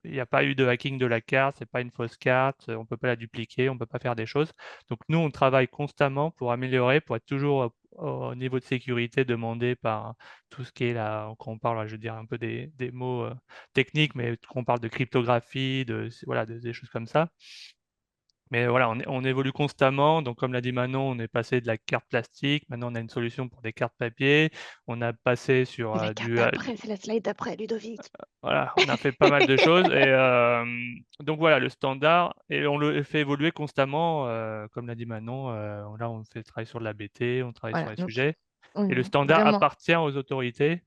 il n'y a pas eu de hacking de la carte, c'est pas une fausse carte, on peut pas la dupliquer, on peut pas faire des choses. Donc nous, on travaille constamment pour améliorer, pour être toujours au niveau de sécurité demandé par tout ce qui est là, quand on parle, je veux dire un peu des mots techniques, mais quand on parle de cryptographie, voilà, des choses comme ça. Mais voilà, on évolue constamment. Donc, comme l'a dit Manon, on est passé de la carte plastique. Maintenant, on a une solution pour des cartes papier. On a passé sur c'est la carte d'après, c'est la slide d'après, Ludovic. voilà, on a fait pas mal de choses. Et donc voilà, le standard. Et on le fait évoluer constamment. Comme l'a dit Manon, là, on fait travailler sur de la BT, on travaille sur Voilà, les donc sujets. Et le standard vraiment. appartient aux autorités.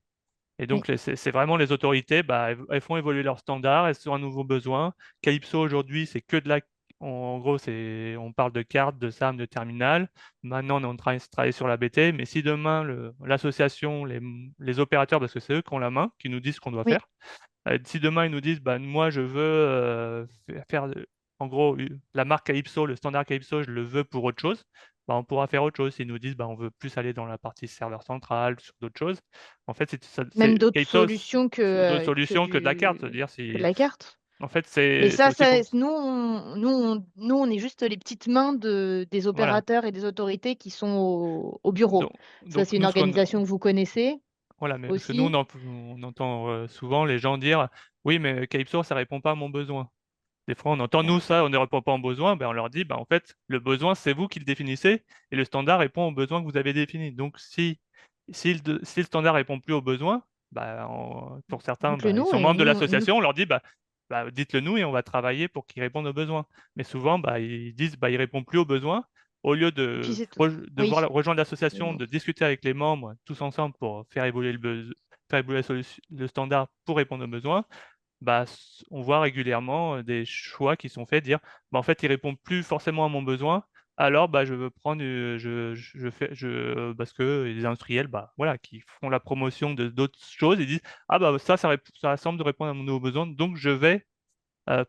Et Oui, donc, c'est vraiment les autorités, bah, elles font évoluer leurs standards, elles ont un nouveau besoin. Calypso aujourd'hui, c'est que de la. En gros, on parle de cartes, de SAM, de terminal. Maintenant, on est en train de travailler sur la BT. Mais si demain, l'association, les opérateurs, parce que c'est eux qui ont la main, qui nous disent ce qu'on doit oui. faire, si demain ils nous disent, bah, moi je veux faire, en gros, la marque Calypso, le standard Calypso, je le veux pour autre chose, bah, on pourra faire autre chose. S'ils nous disent, bah, on veut plus aller dans la partie serveur central, sur d'autres choses, en fait, Même d'autres Calypso, solutions d'autres que solutions que de la carte. C'est-à-dire, que de la carte. en fait, Mais c'est ça, aussi pour. nous, on est juste les petites mains des Voilà. opérateurs et des autorités qui sont au bureau. Donc, Ça, donc c'est une nous, organisation que vous connaissez voilà, mais parce que nous, aussi. on entend souvent les gens dire, oui, mais Calypso, ça répond pas à mon besoin. Des fois, on entend, nous, Voilà. ça, on ne répond pas aux besoins. Ben, on leur dit, ben, en fait, le besoin, c'est vous qui le définissez et le standard répond aux besoins que vous avez définis. Donc, si le standard répond plus aux besoins, ben, pour certains, Dites-le ben, ils nous sont et membres de nous, l'association, on leur dit, dites-le nous et on va travailler pour qu'ils répondent aux besoins. Mais souvent, ils disent, il ne répond plus aux besoins. Au lieu et puis de, c'est tout. Oui. rejoindre l'association, Mm. de discuter avec les membres tous ensemble pour faire évoluer le standard pour répondre aux besoins, on voit régulièrement des choix qui sont faits, dire en fait, il répond plus forcément à mon besoin, alors je veux prendre, je fais, parce que les industriels, voilà, qui font la promotion de d'autres choses, ils disent ah ça semble de répondre à mon nouveau besoin, donc je vais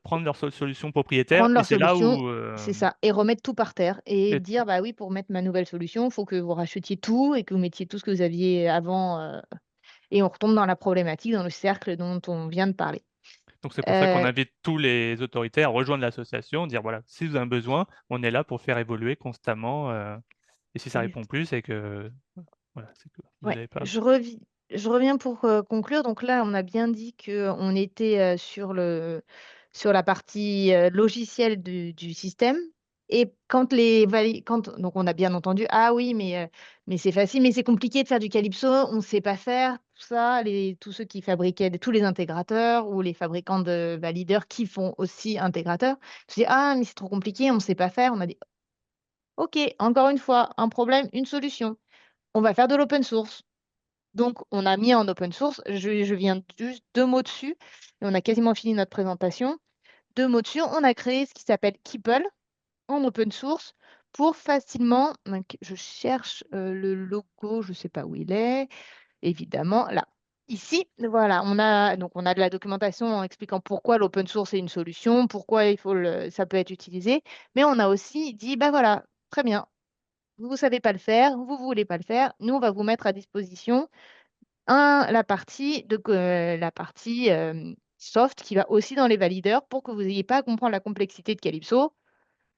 prendre leur solution propriétaire, Prendre et leur c'est là solution, où c'est ça, et remettre tout par terre et et- dire, bah oui, pour mettre ma nouvelle solution, il faut que vous rachetiez tout et que vous mettiez tout ce que vous aviez avant. Et on retombe dans la problématique, dans le cercle dont on vient de parler. donc c'est pour ça qu'on Euh, invite tous les autorités à rejoindre l'association, dire voilà, si vous avez un besoin, on est là pour faire évoluer constamment, et si ça répond plus, c'est que voilà, c'est que vous Ouais, n'avez pas. je reviens pour conclure. Donc là, on a bien dit qu'on était sur la partie logicielle du système. Et donc on a bien entendu, ah oui, mais c'est facile, mais c'est compliqué de faire du Calypso, on ne sait pas faire, tout ça, tous ceux qui fabriquaient, tous les intégrateurs ou les fabricants de valideurs qui font aussi intégrateurs, tu dis, ah, mais c'est trop compliqué, on ne sait pas faire. On a dit, ok, encore une fois, un problème, une solution. On va faire de l'open source. Donc, on a mis en open source, je viens juste 2 mots dessus, et on a quasiment fini notre présentation. 2 mots dessus, on a créé ce qui s'appelle Keeple en open source pour facilement, donc je cherche le logo, je ne sais pas où il est, évidemment, là. Ici, voilà, on a de la documentation en expliquant pourquoi l'open source est une solution, pourquoi ça peut être utilisé, mais on a aussi dit, bah voilà, très bien, vous ne savez pas le faire, vous ne voulez pas le faire, nous, on va vous mettre à disposition la partie soft qui va aussi dans les valideurs pour que vous n'ayez pas à comprendre la complexité de Calypso.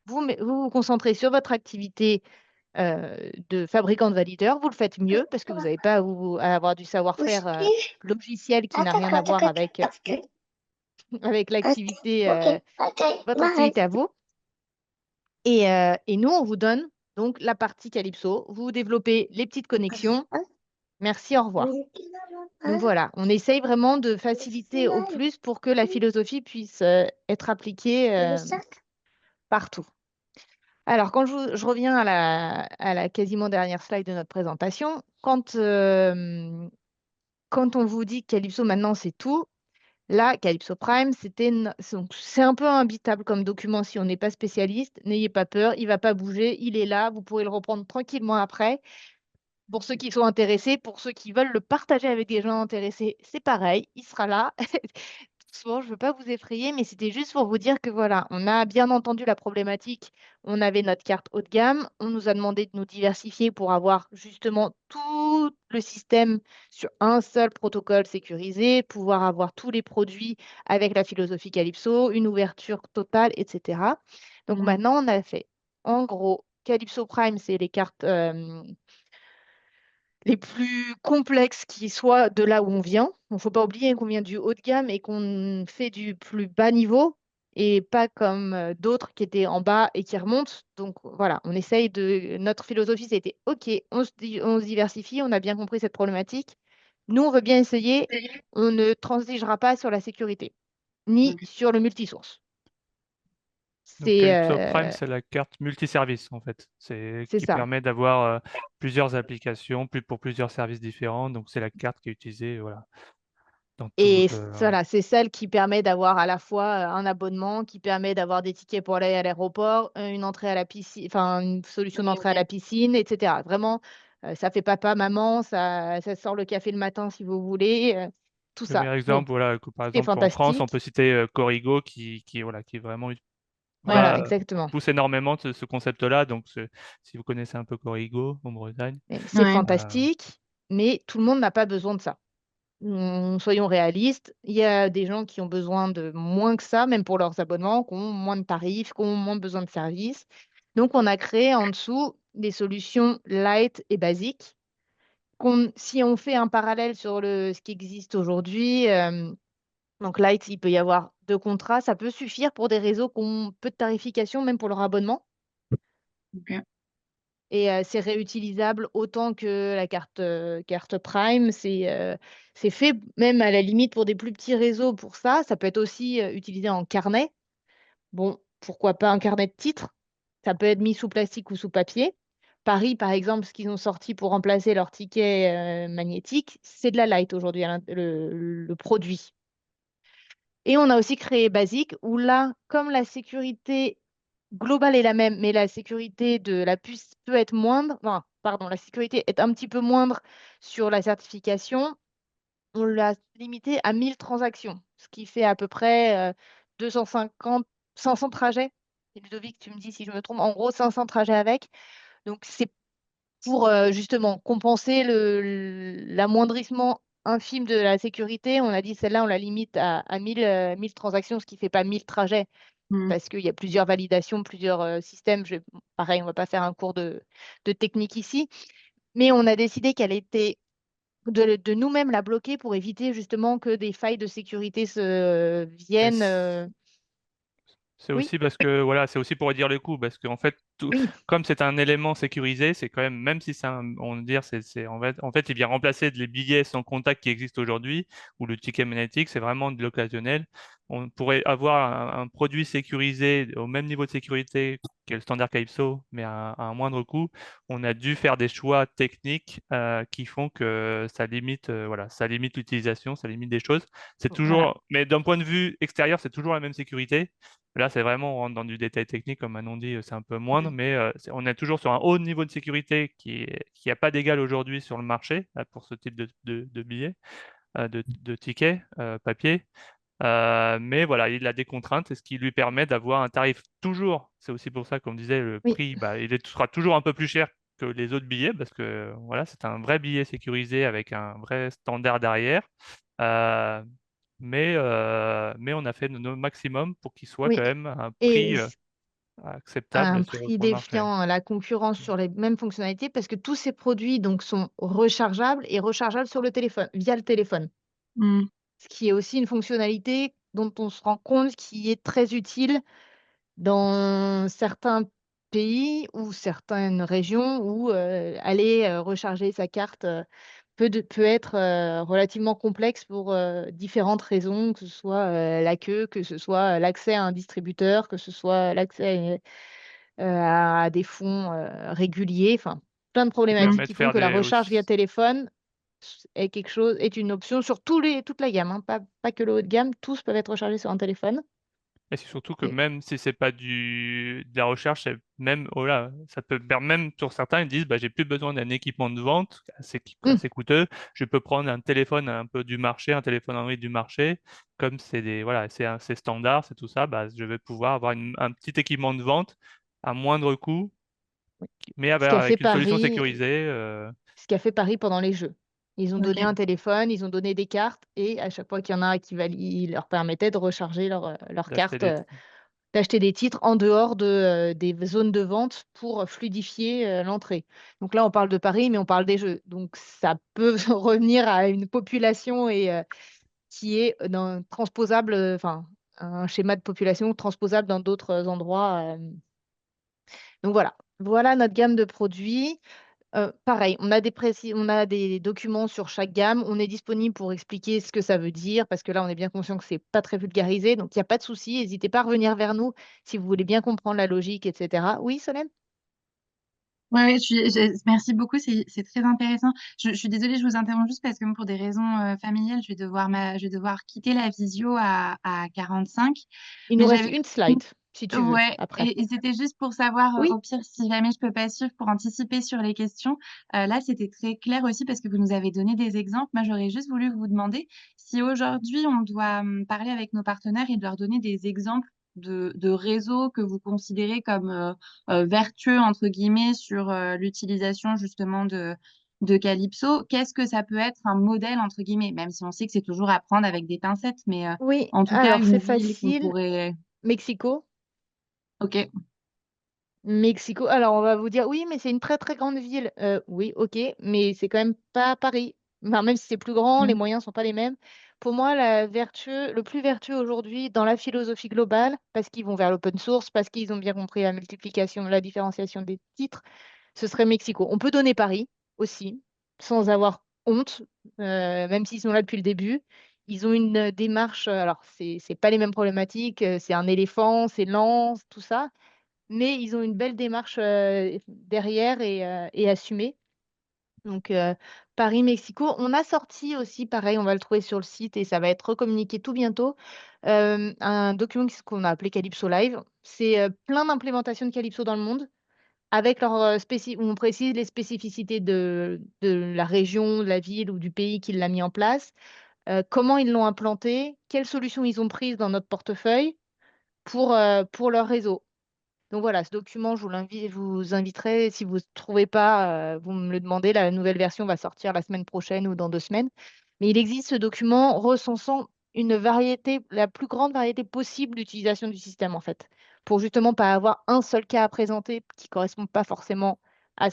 Vous vous concentrez sur votre activité de fabricant de valideurs, vous le faites mieux parce que vous n'avez pas à avoir du savoir-faire logiciel qui n'a rien à voir avec, avec l'activité, votre activité à vous. Et nous, on vous donne donc la partie Calypso. Vous développez les petites connexions. Merci, au revoir. Donc voilà, on essaye vraiment de faciliter au plus pour que la philosophie puisse être appliquée partout. Alors, quand je reviens à la quasiment dernière slide de notre présentation, quand on vous dit que Calypso maintenant c'est tout, là, Calypso Prime, c'est un peu imbitable comme document si on n'est pas spécialiste. N'ayez pas peur, il ne va pas bouger, il est là, vous pourrez le reprendre tranquillement après. Pour ceux qui sont intéressés, pour ceux qui veulent le partager avec des gens intéressés, c'est pareil, il sera là. Doucement, je ne veux pas vous effrayer, mais c'était juste pour vous dire que voilà, on a bien entendu la problématique. On avait notre carte haut de gamme, on nous a demandé de nous diversifier pour avoir justement tout le système sur un seul protocole sécurisé, pouvoir avoir tous les produits avec la philosophie Calypso, une ouverture totale, etc. Donc maintenant, on a fait, en gros, Calypso Prime, c'est les cartes les plus complexes qui soient de là où on vient. Il ne faut pas oublier qu'on vient du haut de gamme et qu'on fait du plus bas niveau et pas comme d'autres qui étaient en bas et qui remontent. Donc voilà, on essaye de. Notre philosophie, c'était OK, on se diversifie, on a bien compris cette problématique. Nous, on veut bien essayer, on ne transigera pas sur la sécurité, ni sur le multisource. Donc C'est Calypso Prime, c'est la carte multiservice en fait. C'est qui ça. permet d'avoir plusieurs applications pour plusieurs services différents. Donc c'est la carte qui est utilisée voilà, dans tout. Et voilà, c'est celle qui permet d'avoir à la fois un abonnement, qui permet d'avoir des tickets pour aller à l'aéroport, une entrée à la piscine, enfin une solution d'entrée à la piscine, etc. Vraiment, ça fait papa, maman, ça sort le café le matin si vous voulez, tout Le ça. meilleur Donc, exemple, voilà, par c'est exemple en France, on fantastique. peut citer Corrigo voilà, qui est vraiment Voilà, voilà, exactement. pousse énormément ce concept-là. Donc si vous connaissez un peu Corrigo en Bretagne, C'est fantastique, mais tout le monde n'a pas besoin de ça. Soyons réalistes, il y a des gens qui ont besoin de moins que ça, même pour leurs abonnements, qui ont moins de tarifs, qui ont moins besoin de services. Donc, on a créé en dessous des solutions light et basiques. Si on fait un parallèle sur ce qui existe aujourd'hui, donc light, il peut y avoir 2 contrats, ça peut suffire pour des réseaux qui ont peu de tarification, même pour leur abonnement. Et c'est réutilisable autant que la carte Prime. C'est fait même à la limite pour des plus petits réseaux pour ça. Ça peut être aussi utilisé en carnet. Bon, pourquoi pas un carnet de titres? Ça peut être mis sous plastique ou sous papier. Paris, par exemple, ce qu'ils ont sorti pour remplacer leur ticket magnétique, c'est de la light aujourd'hui, le produit. Et on a aussi créé Basic, où là, comme la sécurité globale est la même, mais la sécurité de la puce peut être moindre, non, pardon, la sécurité est un petit peu moindre sur la certification, on l'a limité à 1000 transactions, ce qui fait à peu près 250, 500 trajets. Et Ludovic, tu me dis si je me trompe, en gros 500 trajets avec. Donc c'est pour justement compenser l'amoindrissement infime de la sécurité. On a dit celle-là, on la limite à 1000 transactions, ce qui ne fait pas 1000 trajets parce qu'il y a plusieurs validations, plusieurs systèmes. Pareil, on ne va pas faire un cours de technique ici, mais on a décidé qu'elle était de nous-mêmes la bloquer pour éviter justement que des failles de sécurité se mais viennent. c'est Oui, aussi parce que voilà, c'est aussi pour réduire les coûts, parce qu'en fait, oui, comme c'est un élément sécurisé, c'est quand même si c'est on va dire, en fait, il vient remplacer les billets sans contact qui existent aujourd'hui, ou le ticket magnétique, c'est vraiment de l'occasionnel. On pourrait avoir un produit sécurisé au même niveau de sécurité que le standard Calypso, mais à un moindre coût. On a dû faire des choix techniques qui font que voilà, ça limite l'utilisation, ça limite des choses. C'est voilà. toujours, mais d'un point de vue extérieur, c'est toujours la même sécurité. Là, c'est vraiment, on rentre dans du détail technique, comme Manon dit, c'est un peu moindre, Mm. mais on est toujours sur un haut niveau de sécurité qui a pas d'égal aujourd'hui sur le marché là, pour ce type de billets, de tickets papier. Mais voilà, il a des contraintes, et ce qui lui permet d'avoir un tarif toujours. C'est aussi pour ça qu'on disait le Oui, prix, bah, sera toujours un peu plus cher que les autres billets, parce que voilà, c'est un vrai billet sécurisé avec un vrai standard derrière. Euh, mais on a fait nos maximum pour qu'il soit quand oui. même à un Et prix c- un acceptable prix sur le marché. défiant la concurrence sur les mêmes fonctionnalités parce que tous ces produits donc sont rechargeables et rechargeables sur le téléphone, via le téléphone. Mm. Ce qui est aussi une fonctionnalité dont on se rend compte qui est très utile dans certains pays ou certaines régions où aller recharger sa carte peut être relativement complexe pour différentes raisons, que ce soit la queue, que ce soit l'accès à un distributeur, que ce soit l'accès à des fonds réguliers, enfin plein de Qui Mm. problématiques permet de qui font faire que la des recharge via aussi. téléphone est quelque chose, est une option sur toute la gamme, hein, pas que le haut de gamme, tous peuvent être rechargés sur un téléphone. Et c'est surtout que Et- même si c'est pas de la recherche, même, oh là, ça peut même pour certains, ils disent, bah, j'ai plus besoin d'un équipement de vente Hum, assez coûteux. Je peux prendre un téléphone un peu du marché, un téléphone Android du marché. Comme voilà, c'est standard, c'est tout ça, bah, je vais pouvoir avoir un petit équipement de vente à moindre coût, oui. mais Ce qu'a fait avec une solution Paris, sécurisée. ce qu'a fait Paris pendant les Jeux. Ils ont donné Ok. un téléphone, ils ont donné des cartes, et à chaque fois qu'il y en a un il leur permettait de recharger leur D'acheter carte, des. d'acheter des titres en dehors des zones de vente pour fluidifier l'entrée. Donc là, on parle de Paris, mais on parle des Jeux. Donc ça peut revenir à une population qui est transposable, enfin, un schéma de population transposable dans d'autres endroits. Donc voilà, voilà notre gamme de produits. Pareil, on a des documents sur chaque gamme. On est disponible pour expliquer ce que ça veut dire, parce que là, on est bien conscient que c'est pas très vulgarisé. Donc, il n'y a pas de souci. N'hésitez pas à revenir vers nous si vous voulez bien comprendre la logique, etc. Oui, Solène? Ouais, ouais, merci beaucoup, c'est très intéressant. Je suis désolée, je vous interromps juste parce que pour des raisons familiales, je vais devoir quitter la visio à 45. Il nous Mais reste j'avais une slide, si tu veux, ouais, après. et c'était juste pour savoir, Oui, au pire, si jamais je peux pas suivre, pour anticiper sur les questions. Là, c'était très clair aussi parce que vous nous avez donné des exemples. Moi, j'aurais juste voulu vous demander si aujourd'hui on doit parler avec nos partenaires et de leur donner des exemples de réseaux que vous considérez comme vertueux, entre guillemets, sur l'utilisation justement de Calypso. Qu'est-ce que ça peut être un modèle, entre guillemets, même si on sait que c'est toujours à prendre avec des pincettes, mais oui. en tout cas, Alors, une c'est ville qu'on facile. pourrait... Mexico. Ok. Mexico. Alors, on va vous dire, oui, mais c'est une très, très grande ville. Oui, ok, mais c'est quand même pas Paris. Enfin, même si c'est plus grand, les Mm. moyens sont pas les mêmes. Pour moi, le plus vertueux aujourd'hui dans la philosophie globale, parce qu'ils vont vers l'open source, parce qu'ils ont bien compris la multiplication, la différenciation des titres, ce serait Mexico. On peut donner Paris aussi, sans avoir honte, même s'ils sont là depuis le début. Ils ont une démarche, alors c'est pas les mêmes problématiques, c'est un éléphant, c'est lent, tout ça, mais ils ont une belle démarche derrière et assumée. Donc, Paris-Mexico. On a sorti aussi, pareil, on va le trouver sur le site et ça va être recommuniqué tout bientôt, un document qu'on a appelé Calypso Live. C'est plein d'implémentations de Calypso dans le monde, avec où on précise les spécificités de la région, de la ville ou du pays qui l'a mis en place, comment ils l'ont implanté, quelles solutions ils ont prises dans notre portefeuille pour leur réseau. Donc voilà, ce document, je vous inviterai, si vous ne trouvez pas, vous me le demandez, la nouvelle version va sortir la semaine prochaine ou dans 2 semaines. Mais il existe ce document recensant une variété, la plus grande variété possible d'utilisation du système, en fait, pour justement pas avoir un seul cas à présenter qui ne correspond pas forcément à,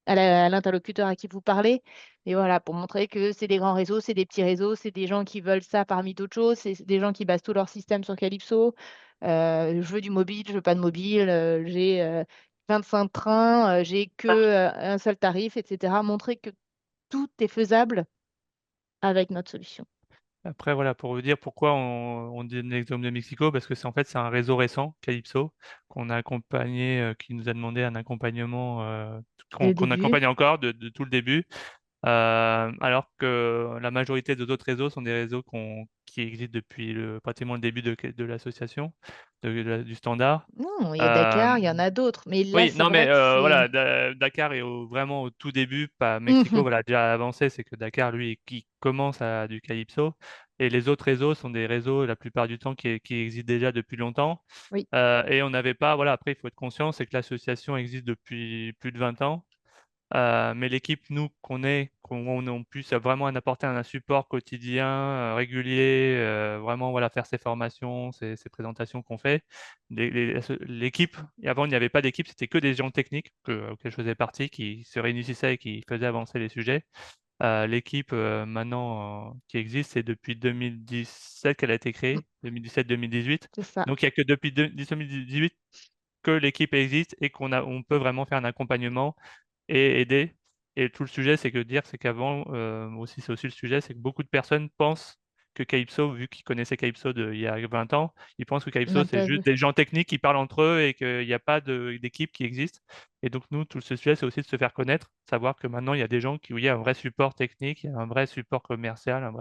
à l'interlocuteur à qui vous parlez. Et voilà, pour montrer que c'est des grands réseaux, c'est des petits réseaux, c'est des gens qui veulent ça parmi d'autres choses, c'est des gens qui basent tout leur système sur Calypso. Je veux du mobile, je veux pas de mobile, j'ai 25 trains, j'ai que un seul tarif, etc. Montrer que tout est faisable avec notre solution. Après, voilà, pour vous dire pourquoi on donne l'exemple de Mexico, parce que c'est un réseau récent, Calypso, qu'on a accompagné, qui nous a demandé un accompagnement, Dès le qu'on début, accompagne encore de tout le début. Alors que la majorité des autres réseaux sont des réseaux qui existent depuis pratiquement le début de l'association, du standard. Non, il y a Euh, Dakar, il y en a d'autres, mais là, oui, c'est non, mais vrai que c'est... voilà, Dakar est vraiment au tout début, pas Mexico, Mhm, voilà, déjà avancé, c'est que Dakar, lui, qui commence à du Calypso, et les autres réseaux sont des réseaux, la plupart du temps, qui existent déjà depuis longtemps. oui, Et on n'avait pas, voilà, après, il faut être conscient, c'est que l'association existe depuis plus de 20 ans. Mais l'équipe, nous, qu'on puisse vraiment apporter un support quotidien, régulier, vraiment voilà, faire ces formations, ces présentations qu'on fait. L'équipe, et avant, il n'y avait pas d'équipe, c'était que des gens techniques auxquels je faisais partie, qui se réunissaient et qui faisaient avancer les sujets. L'équipe, maintenant, qui existe, c'est depuis 2017 qu'elle a été mm, créée, 2017-2018. c'est ça. Donc, il n'y a que depuis 2018 que l'équipe existe et on peut vraiment faire un accompagnement et aider. Et tout le sujet, c'est qu'avant, aussi, c'est aussi le sujet, c'est que beaucoup de personnes pensent que Calypso, vu qu'ils connaissaient Calypso il y a 20 ans, ils pensent que On Calypso, n'a c'est pas juste vu. des gens techniques qui parlent entre eux et qu'il n'y a pas d'équipe qui existe. Et donc, nous, tout ce sujet, c'est aussi de se faire connaître, savoir que maintenant, il y a des gens où il y a un vrai support technique, il y a un vrai support commercial,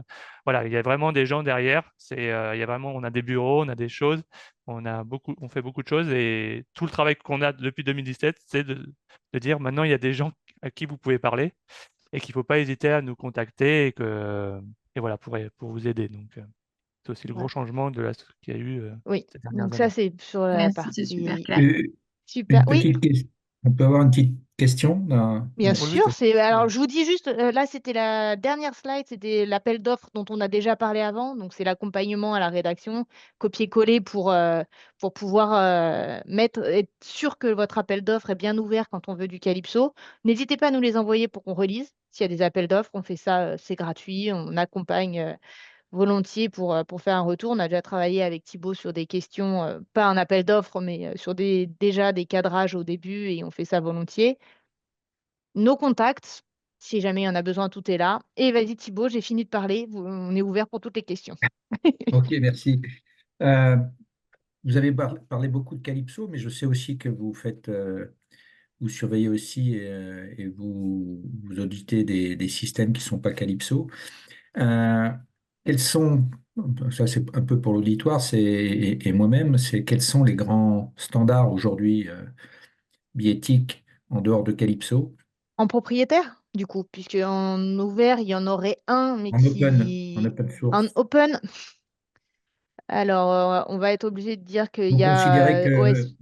voilà, il y a vraiment des gens derrière. Il y a vraiment, on a des bureaux, on a des choses, on fait beaucoup de choses et tout le travail qu'on a depuis 2017, c'est de dire maintenant, il y a des gens à qui vous pouvez parler et qu'il ne faut pas hésiter à nous contacter et voilà, pour vous aider. Donc, c'est aussi le gros Ouais. changement qu'il y a eu Oui, ces dernières donc ça, années. c'est sur la Merci, c'est super partie... clair. Euh, Super. Une Oui, petite question. On peut avoir une petite question bien Oui, sûr, oui. c'est alors je vous dis juste là c'était la dernière slide, c'était l'appel d'offres dont on a déjà parlé avant, donc c'est l'accompagnement à la rédaction, copier-coller pour pouvoir être sûr que votre appel d'offres est bien ouvert quand on veut du Calypso. N'hésitez pas à nous les envoyer pour qu'on relise. S'il y a des appels d'offres, on fait ça, c'est gratuit, on accompagne volontiers pour faire un retour. On a déjà travaillé avec Thibaut sur des questions, pas un appel d'offres, mais sur déjà des cadrages au début et on fait ça volontiers. Nos contacts, si jamais il y en a besoin, tout est là. Et vas-y Thibaut, j'ai fini de parler. On est ouvert pour toutes les questions. Ok, merci. Euh, Vous avez parlé beaucoup de Calypso, mais je sais aussi que vous surveillez aussi et vous auditez des systèmes qui ne sont pas Calypso. Euh, Quels sont, ça c'est un peu pour l'auditoire, et moi-même, c'est quels sont les grands standards aujourd'hui biétiques en dehors de Calypso, En propriétaire, du coup, puisque en ouvert, il y en aurait un, mais en open en source? open. Alors, on va être obligé de dire qu'il Vous y considérez a que OS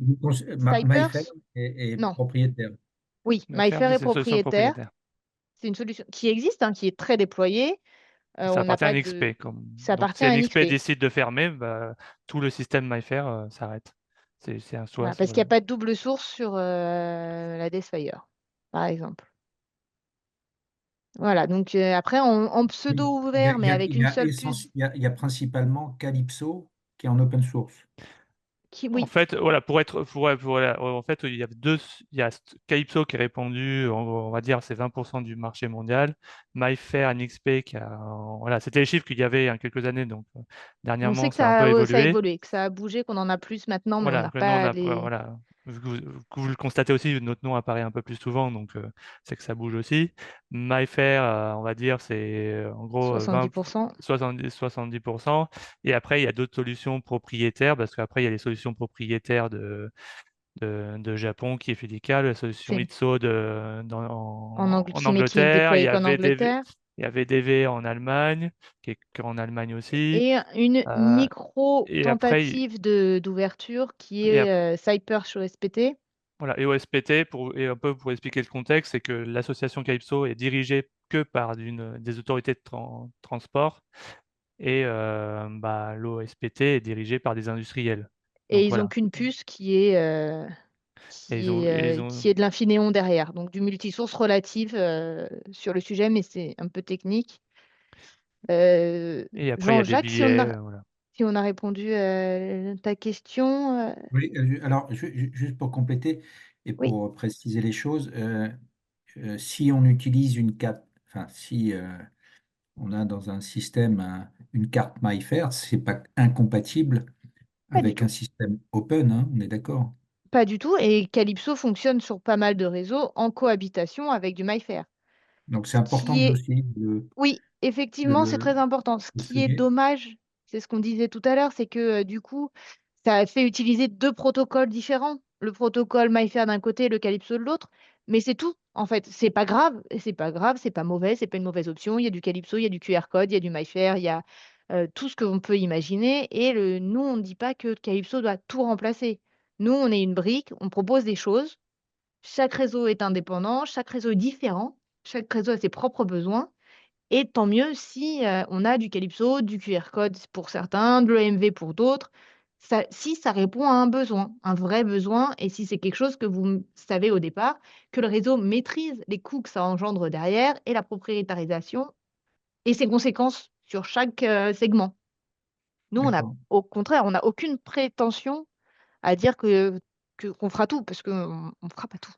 MyFair Cypers. est Non, propriétaire? oui, MyFair, MyFair oui, est c'est une solution propriétaire. propriétaire. C'est une solution qui existe, hein, qui est très déployée. Ça On n'a appartient à pas NXP. de... Ça Donc, appartient si à NXP NXP. décide de fermer, bah, tout le système MyFair s'arrête. C'est un choix. Voilà, parce qu'il n'y a pas de double source sur la Deathfire, par exemple. Voilà, donc après, en Oui. pseudo ouvert, mais avec une seule puce Il y a principalement Calypso qui est en open source. qui, En oui, fait, voilà, en fait, il y a Calypso qui est répandu, on va dire, c'est 20% du marché mondial. MyFair, NXP, voilà, c'était les chiffres qu'il y avait il y a quelques années, donc on sait dernièrement, que ça a un peu ça a évolué. évolué, que ça a bougé, qu'on en a plus maintenant, mais on Voilà, n'a que nous, pas les... voilà, que vous le constatez aussi, notre nom apparaît un peu plus souvent, donc c'est que ça bouge aussi. MyFair, on va dire, c'est en gros 70%. 70%. Et après, il y a d'autres solutions propriétaires, parce qu'après, il y a les solutions propriétaires de Japon qui est Fidica, la solution C'est ITSO en mais qui est Angleterre, déployé qu'en Angleterre. il y a VDV en Allemagne, qui est qu'en Allemagne aussi. Et une Euh, et après, micro-tentative d'ouverture qui et est ap- Cyper sur SPT. voilà, et OSPT, et un peu pour expliquer le contexte, c'est que l'association Calypso est dirigée que par des autorités de transport et bah, l'OSPT est dirigé par des industriels. Et Donc ils n'ont voilà. qu'une puce qui est, qui est de l'Infineon derrière. Donc du multisource relative sur le sujet, mais c'est un peu technique. Et après, il y a des Jean-Jacques, billets, voilà. si on a répondu à ta question, Oui, alors juste pour compléter et oui, pour préciser les choses, si on utilise une carte, enfin si on a dans un système une carte MyFair, c'est pas incompatible pas du avec un tout. système open, hein, on est d'accord? Pas du tout. Et Calypso fonctionne sur pas mal de réseaux en cohabitation avec du MyFair. Donc c'est Ce important qui est aussi Oui, de effectivement, c'est le, très important. Ce le qui est souligner. dommage, c'est ce qu'on disait tout à l'heure, c'est que du coup, ça a fait utiliser deux protocoles différents. Le protocole MyFair d'un côté et le Calypso de l'autre. Mais c'est tout, en fait. C'est pas grave, et c'est pas grave, c'est pas mauvais, c'est pas une mauvaise option. Il y a du Calypso, il y a du QR code, il y a du MyFair, il y a tout ce qu'on peut imaginer. Et nous, on ne dit pas que Calypso doit tout remplacer. Nous, on est une brique, on propose des choses. Chaque réseau est indépendant, chaque réseau est différent, chaque réseau a ses propres besoins. Et tant mieux si, on a du Calypso, du QR code pour certains, de l'EMV pour d'autres. Si ça répond à un vrai besoin et si c'est quelque chose que vous savez au départ, que le réseau maîtrise les coûts que ça engendre derrière et la propriétarisation et ses conséquences sur chaque, segment. Nous, D'accord. au contraire, on n'a aucune prétention à dire qu'on fera tout parce qu'on ne fera pas tout.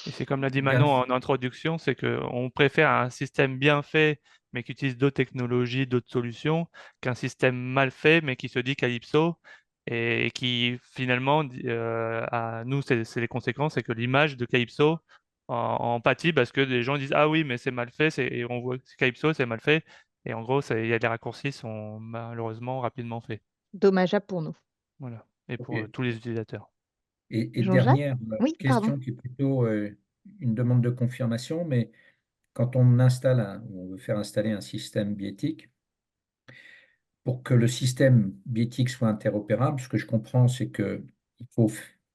Et c'est comme l'a dit Manon Merci. en introduction, c'est qu'on préfère un système bien fait, mais qui utilise d'autres technologies, d'autres solutions, qu'un système mal fait, mais qui se dit Calypso, et qui finalement, nous, c'est les conséquences, c'est que l'image de Calypso en pâtit parce que les gens disent, ah oui, mais c'est mal fait, et on voit que Calypso, c'est mal fait, et en gros, il y a des raccourcis qui sont malheureusement rapidement faits. Dommageable pour nous. Voilà. Et Ok. pour tous les utilisateurs. Et Jean-Jacques? dernière Oui, pardon. question qui est plutôt une demande de confirmation, mais quand on installe ou on veut faire installer un système biétique, pour que le système biétique soit interopérable, ce que je comprends, c'est que il faut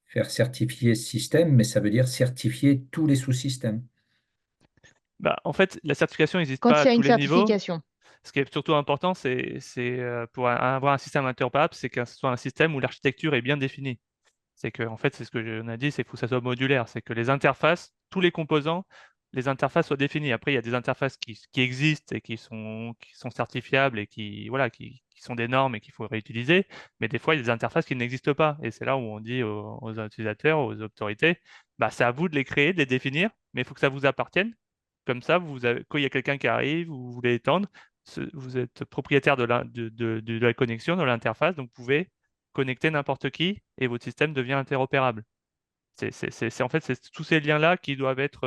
faire certifier ce système, mais ça veut dire certifier tous les sous-systèmes. Bah, en fait, la certification n'existe pas Quand il à y a tous une les niveaux. certification. Ce qui est surtout important, pour avoir un système interopérable, c'est que ce soit un système où l'architecture est bien définie. C'est que, en fait, c'est ce que on a dit, c'est qu'il faut que ça soit modulaire. C'est que les interfaces, tous les composants, les interfaces soient définies. Après, il y a des interfaces qui existent et qui sont certifiables et voilà, qui sont des normes et qu'il faut réutiliser. Mais des fois, il y a des interfaces qui n'existent pas. Et c'est là où on dit aux utilisateurs, aux autorités, bah, c'est à vous de les créer, de les définir, mais il faut que ça vous appartienne. Comme ça, quand il y a quelqu'un qui arrive, vous voulez étendre, vous êtes propriétaire de la connexion, de l'interface, donc vous pouvez connecter n'importe qui et votre système devient interopérable. En fait, c'est tous ces liens-là qui doivent être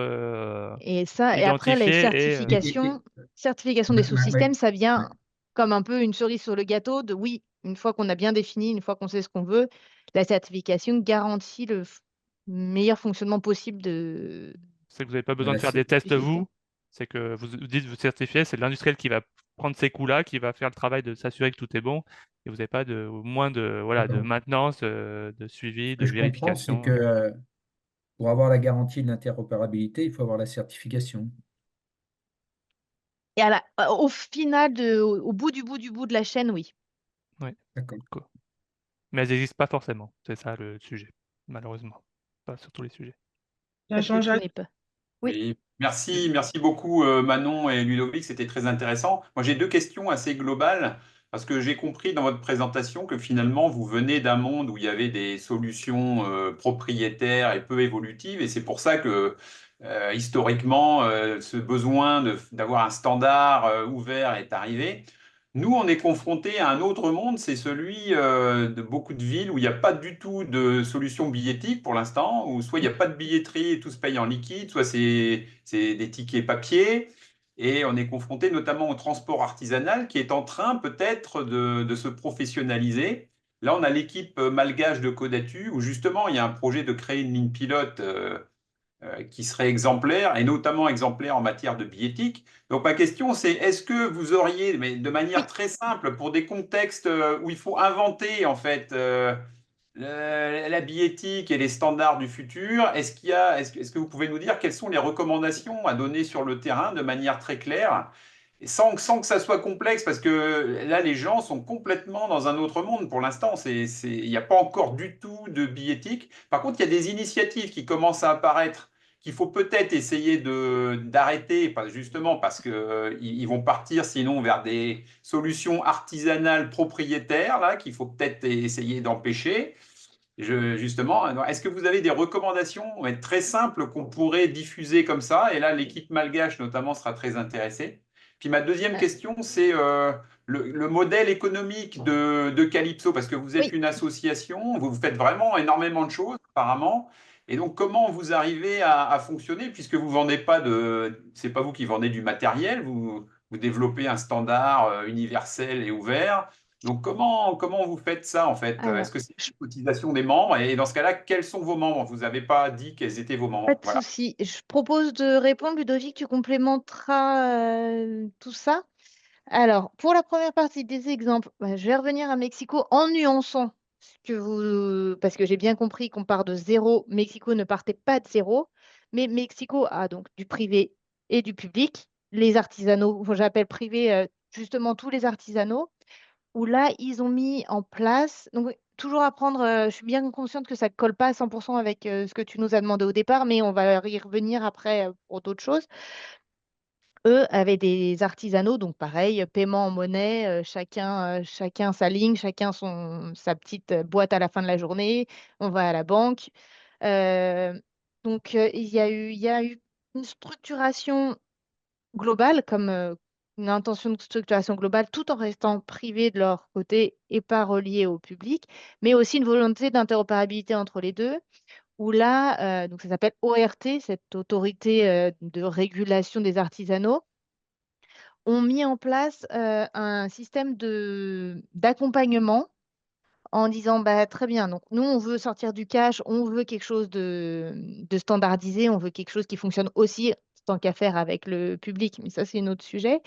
Et après, les identifiés et certifications, certification des Ouais, sous-systèmes, ça ouais. vient comme un peu une cerise sur le gâteau de oui, une fois qu'on a bien défini, une fois qu'on sait ce qu'on veut, la certification garantit le meilleur fonctionnement possible c'est que vous n'avez pas besoin Voilà, de faire des du tests système. vous. C'est que vous dites vous certifiez, c'est l'industriel qui va prendre ces coûts-là, qui va faire le travail de s'assurer que tout est bon. Et vous n'avez pas au moins voilà, de d'accord. maintenance, de Ce suivi, que de je comprends, c'est que vérification. pour avoir la garantie de l'interopérabilité, il faut avoir la certification. Et au final, au bout de la chaîne, oui. Ouais. D'accord. Mais elles n'existent pas forcément. C'est ça le sujet, malheureusement. Pas sur tous les sujets. Parce que tout Jean-Jacques, n'est pas. Oui. Oui, merci beaucoup Manon et Ludovic, c'était très intéressant. Moi j'ai deux questions assez globales parce que j'ai compris dans votre présentation que finalement vous venez d'un monde où il y avait des solutions propriétaires et peu évolutives et c'est pour ça que historiquement ce besoin d'avoir un standard ouvert est arrivé. Nous, on est confronté à un autre monde, c'est celui de beaucoup de villes où il n'y a pas du tout de solution billettique pour l'instant, où soit il n'y a pas de billetterie et tout se paye en liquide, soit c'est des tickets papier. Et on est confronté notamment au transport artisanal qui est en train peut-être de se professionnaliser. Là, on a l'équipe malgache de Codatu où justement il y a un projet de créer une ligne pilote qui serait exemplaire, et notamment exemplaire en matière de billettique. Donc ma question, c'est est-ce que vous auriez, mais de manière Oui. très simple, pour des contextes où il faut inventer en fait la billettique et les standards du futur, est-ce que vous pouvez nous dire quelles sont les recommandations à donner sur le terrain de manière très claire, et sans que ça soit complexe, parce que là, les gens sont complètement dans un autre monde pour l'instant. Il n'y a pas encore du tout de billettique. Par contre, il y a des initiatives qui commencent à apparaître qu'il faut peut-être essayer d'arrêter, justement parce qu'ils vont partir sinon vers des solutions artisanales propriétaires, là, qu'il faut peut-être essayer d'empêcher. Justement, est-ce que vous avez des recommandations très simples qu'on pourrait diffuser comme ça? Et là, l'équipe malgache notamment sera très intéressée. Puis ma deuxième euh, question, c'est le modèle économique de Calypso, parce que vous êtes oui. une association, vous faites vraiment énormément de choses apparemment. Et donc, comment vous arrivez à fonctionner puisque vous vendez pas c'est pas vous qui vendez du matériel, vous développez un standard universel et ouvert. Donc, comment vous faites ça en fait? Est-ce Alors, que c'est une cotisation des membres? Et dans ce cas-là, quels sont vos membres? Vous n'avez pas dit quels étaient vos pas membres. de Voilà. souci. Je propose de répondre, Ludovic, tu complémenteras tout ça. Alors, pour la première partie des exemples, bah, je vais revenir à Mexico en nuançant parce que j'ai bien compris qu'on part de zéro. Mexico ne partait pas de zéro, mais Mexico a donc du privé et du public. Les artisanaux, j'appelle privé justement tous les artisanaux, où là, ils ont mis en place, donc oui, toujours apprendre, je suis bien consciente que ça ne colle pas à 100% avec ce que tu nous as demandé au départ, mais on va y revenir après pour d'autres choses. Eux avaient des artisanaux, donc pareil, paiement en monnaie, chacun sa ligne, chacun sa petite boîte à la fin de la journée, on va à la banque. Euh, donc, il y a eu une structuration globale, comme une intention de structuration globale, tout en restant privé de leur côté et pas relié au public, mais aussi une volonté d'interopérabilité entre les deux où là, donc ça s'appelle ORT, cette autorité de régulation des artisanaux, ont mis en place un système d'accompagnement en disant bah, très bien, donc nous on veut sortir du cash, on veut quelque chose de standardisé, on veut quelque chose qui fonctionne aussi tant qu'à faire avec le public, mais ça c'est un autre sujet.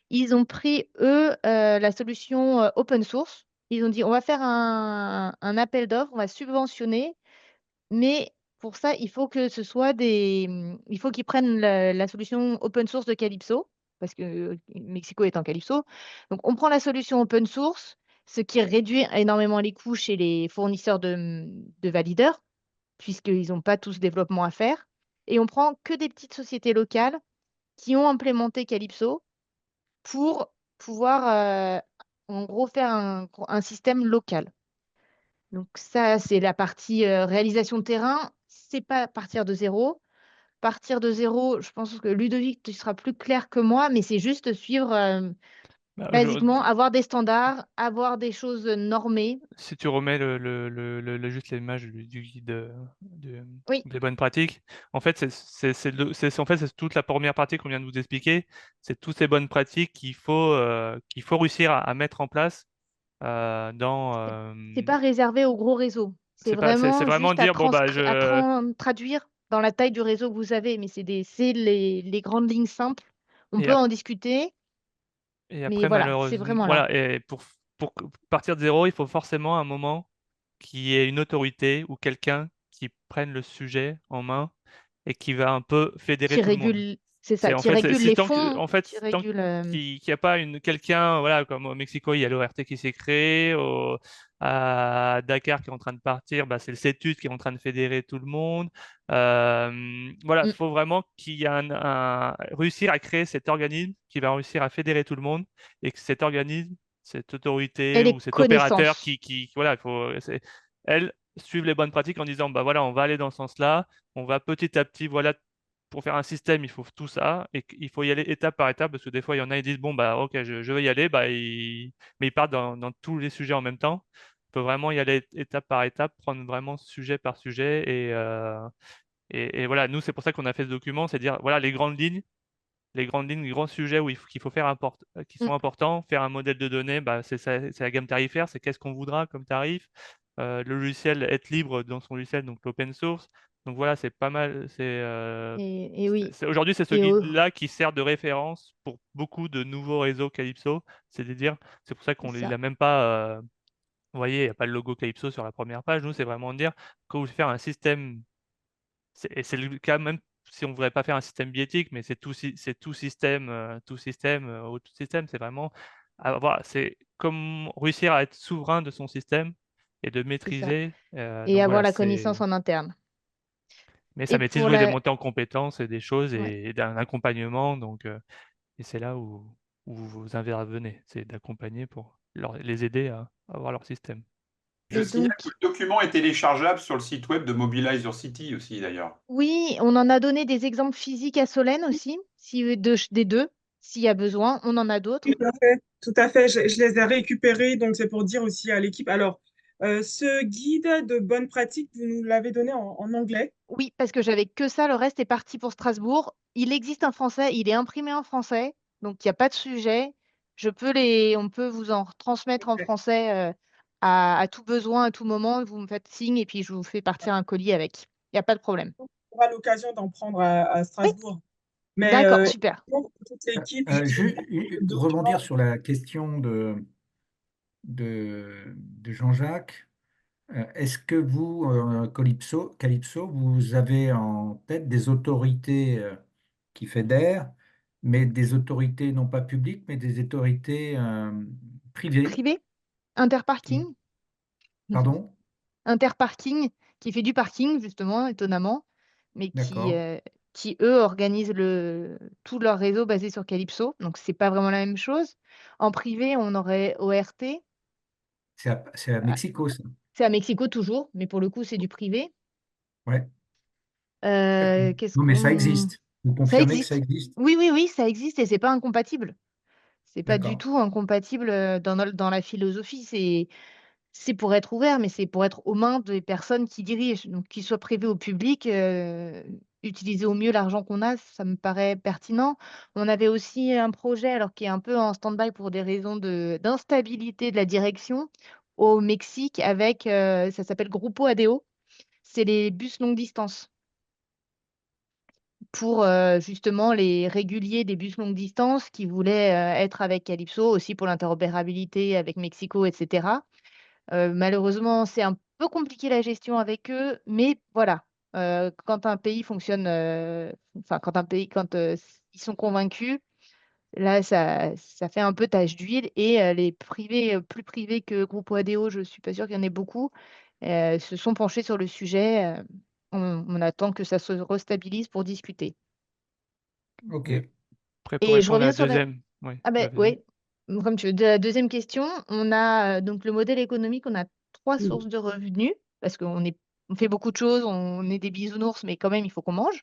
Ils ont pris, eux, la solution open source. Ils ont dit on va faire un appel d'offres, on va subventionner mais pour ça, il faut que ce soit il faut qu'ils prennent la solution open source de Calypso, parce que Mexico est en Calypso. Donc, on prend la solution open source, ce qui réduit énormément les coûts chez les fournisseurs de valideurs, puisqu'ils n'ont pas tout ce développement à faire. Et on prend que des petites sociétés locales qui ont implémenté Calypso pour pouvoir, en gros, faire un système local. Donc ça, c'est la partie réalisation de terrain. C'est pas partir de zéro. Partir de zéro, je pense que Ludovic, tu seras plus clair que moi, mais c'est juste suivre, Bah, basiquement, avoir des standards, avoir des choses normées. si tu remets juste l'image du guide Oui, des bonnes pratiques, en fait, en fait, c'est toute la première partie qu'on vient de vous expliquer. C'est toutes ces bonnes pratiques qu'il faut réussir à mettre en place dans. c'est c'est pas réservé aux gros réseaux. C'est C'est vraiment vraiment juste à, dire, bon, bah, traduire dans la taille du réseau que vous avez, mais c'est les grandes lignes simples. On et, peut en discuter, et mais après, voilà, c'est malheureusement, vraiment là. voilà, et pour partir de zéro, il faut forcément un moment qu'il y ait une autorité ou quelqu'un qui prenne le sujet en main et qui va un peu fédérer Qui tout le monde. régule, c'est C'est ça, en qui fait, régule si les tant que, fonds, en fait, qui tant régule. qu'il n'y a pas quelqu'un, voilà, comme au Mexico, il y a l'ORT qui s'est créé, à Dakar qui est en train de partir, bah, c'est le CETUD qui est en train de fédérer tout le monde. Voilà, il Mm. faut vraiment qu'il y ait réussir à créer cet organisme qui va réussir à fédérer tout le monde et que cet organisme, cette Et autorité ou les cet opérateur connaissances. voilà, elle, suivre les bonnes pratiques en disant, bah voilà, on va aller dans ce sens-là, on va petit à petit, voilà, pour faire un système, il faut tout ça, et il faut y aller étape par étape, parce que des fois, il y en a, ils disent, bon, bah, ok, je vais y aller, bah, mais ils partent dans tous les sujets en même temps. Il faut vraiment y aller étape par étape, prendre vraiment sujet par sujet, et voilà, nous, c'est pour ça qu'on a fait ce document, c'est dire, voilà, les grands sujets qu'il faut faire qui Mm. sont importants, faire un modèle de données, bah, c'est la gamme tarifaire, c'est qu'est-ce qu'on voudra comme tarif, le logiciel être libre dans son logiciel, donc l'open source. Donc voilà, c'est pas mal. Et oui, Aujourd'hui, c'est ce et guide-là qui sert de référence pour beaucoup de nouveaux réseaux Calypso. C'est pour ça c'est qu'on ne ça. l'a même pas. Vous voyez, il n'y a pas le logo Calypso sur la première page. Nous, c'est vraiment de dire quand vous faire un système, et c'est le cas même si on ne voudrait pas faire un système biétique, mais c'est tout système, tout système. C'est vraiment c'est comme réussir à être souverain de son système et de C'est ça. maîtriser. Et Donc avoir voilà, la connaissance en interne. mais ça Et maîtrise pour oui, des la... montées en compétences et des choses Ouais. et d'un accompagnement. Donc, et c'est là où vous intervenez, c'est d'accompagner pour les aider à avoir leur système. Je Et signale donc, que le document est téléchargeable sur le site web de Mobilize Your City aussi, d'ailleurs. oui, on en a donné des exemples physiques à Solène aussi, des deux, s'il y a besoin. On en a Tout d'autres. à fait, tout à fait. Je les ai récupérés, donc c'est pour dire aussi à l'équipe. Alors, Ce guide de bonne pratique, vous nous l'avez donné en anglais. Oui, parce que j'avais que ça, le reste est parti pour Strasbourg. Il existe en français, il est imprimé en français, donc il n'y a pas de sujet. On peut vous en transmettre en français à tout besoin, à tout moment. Vous me faites signe et puis je vous fais partir un colis avec. Il n'y a pas de problème. On aura l'occasion d'en prendre à Oui, Strasbourg. Mais d'accord, super. pour toute l'équipe, Pour rebondir sur la question de Jean-Jacques, est-ce que vous, Calypso, vous avez en tête des autorités qui fédèrent, mais des autorités non pas publiques, mais des autorités privées Privé, Interparking. qui... Pardon? Interparking, qui fait du parking, justement, étonnamment, mais D'accord. qui eux, organisent tout leur réseau basé sur Calypso. Donc, c'est pas vraiment la même chose. En privé, on aurait ORT. C'est à Ah, Mexico, ça. c'est à Mexico toujours, mais pour le coup, c'est du privé. Ouais. D'accord. Qu'est-ce Non, mais ça qu'on... existe. Vous Ça confirmez que ça existe. existe? Oui, oui, oui, ça existe et c'est pas incompatible. C'est pas du D'accord. tout incompatible dans la philosophie. C'est pour être ouvert, mais c'est pour être aux mains des personnes qui dirigent. Donc, qu'ils soient privés ou publics, utiliser au mieux l'argent qu'on a, ça me paraît pertinent. On avait aussi un projet, alors qui est un peu en stand-by pour des raisons d'instabilité de la direction, au Mexique, avec, ça s'appelle Grupo ADO. C'est les bus longue distance pour justement les réguliers des bus longue distance qui voulaient être avec Calypso, aussi pour l'interopérabilité avec Mexico, etc. Malheureusement, c'est un peu compliqué la gestion avec eux, mais voilà, quand un pays fonctionne, enfin quand ils sont convaincus, là, ça fait un peu tache d'huile et les privés, plus privés que Grupo ADO, je suis pas sûre qu'il y en ait beaucoup, se sont penchés sur le sujet. On attend que ça se restabilise pour discuter. Ok. Et après, pour Et je répondre à reviens la sur la... deuxième, oui, Ah ben vas-y. oui, comme tu veux. De la deuxième question, on a donc le modèle économique, on a trois sources de revenus, parce on fait beaucoup de choses, on est des bisounours, mais quand même, il faut qu'on mange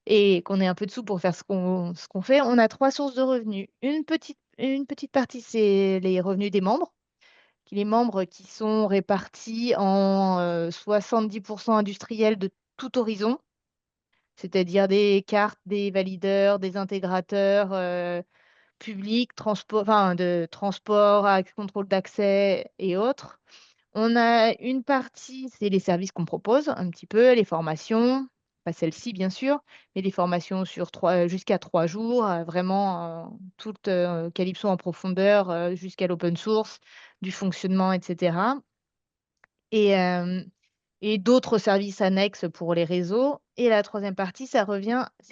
et qu'on ait un peu de sous pour faire ce qu'on fait. On a trois sources de revenus. Une petite partie, c'est les revenus des membres, les membres qui sont répartis en 70% industriels de tout horizon, c'est-à-dire des cartes, des valideurs, des intégrateurs, public, transport, enfin de transport, contrôle d'accès et autres. On a une partie, c'est les services qu'on propose, un petit peu, les formations, pas celle-ci bien sûr, mais les formations jusqu'à 3 jours, vraiment toute Calypso en profondeur, jusqu'à l'open source, du fonctionnement, etc. Et, euh, et d'autres services annexes pour les réseaux. Et la troisième partie, c'est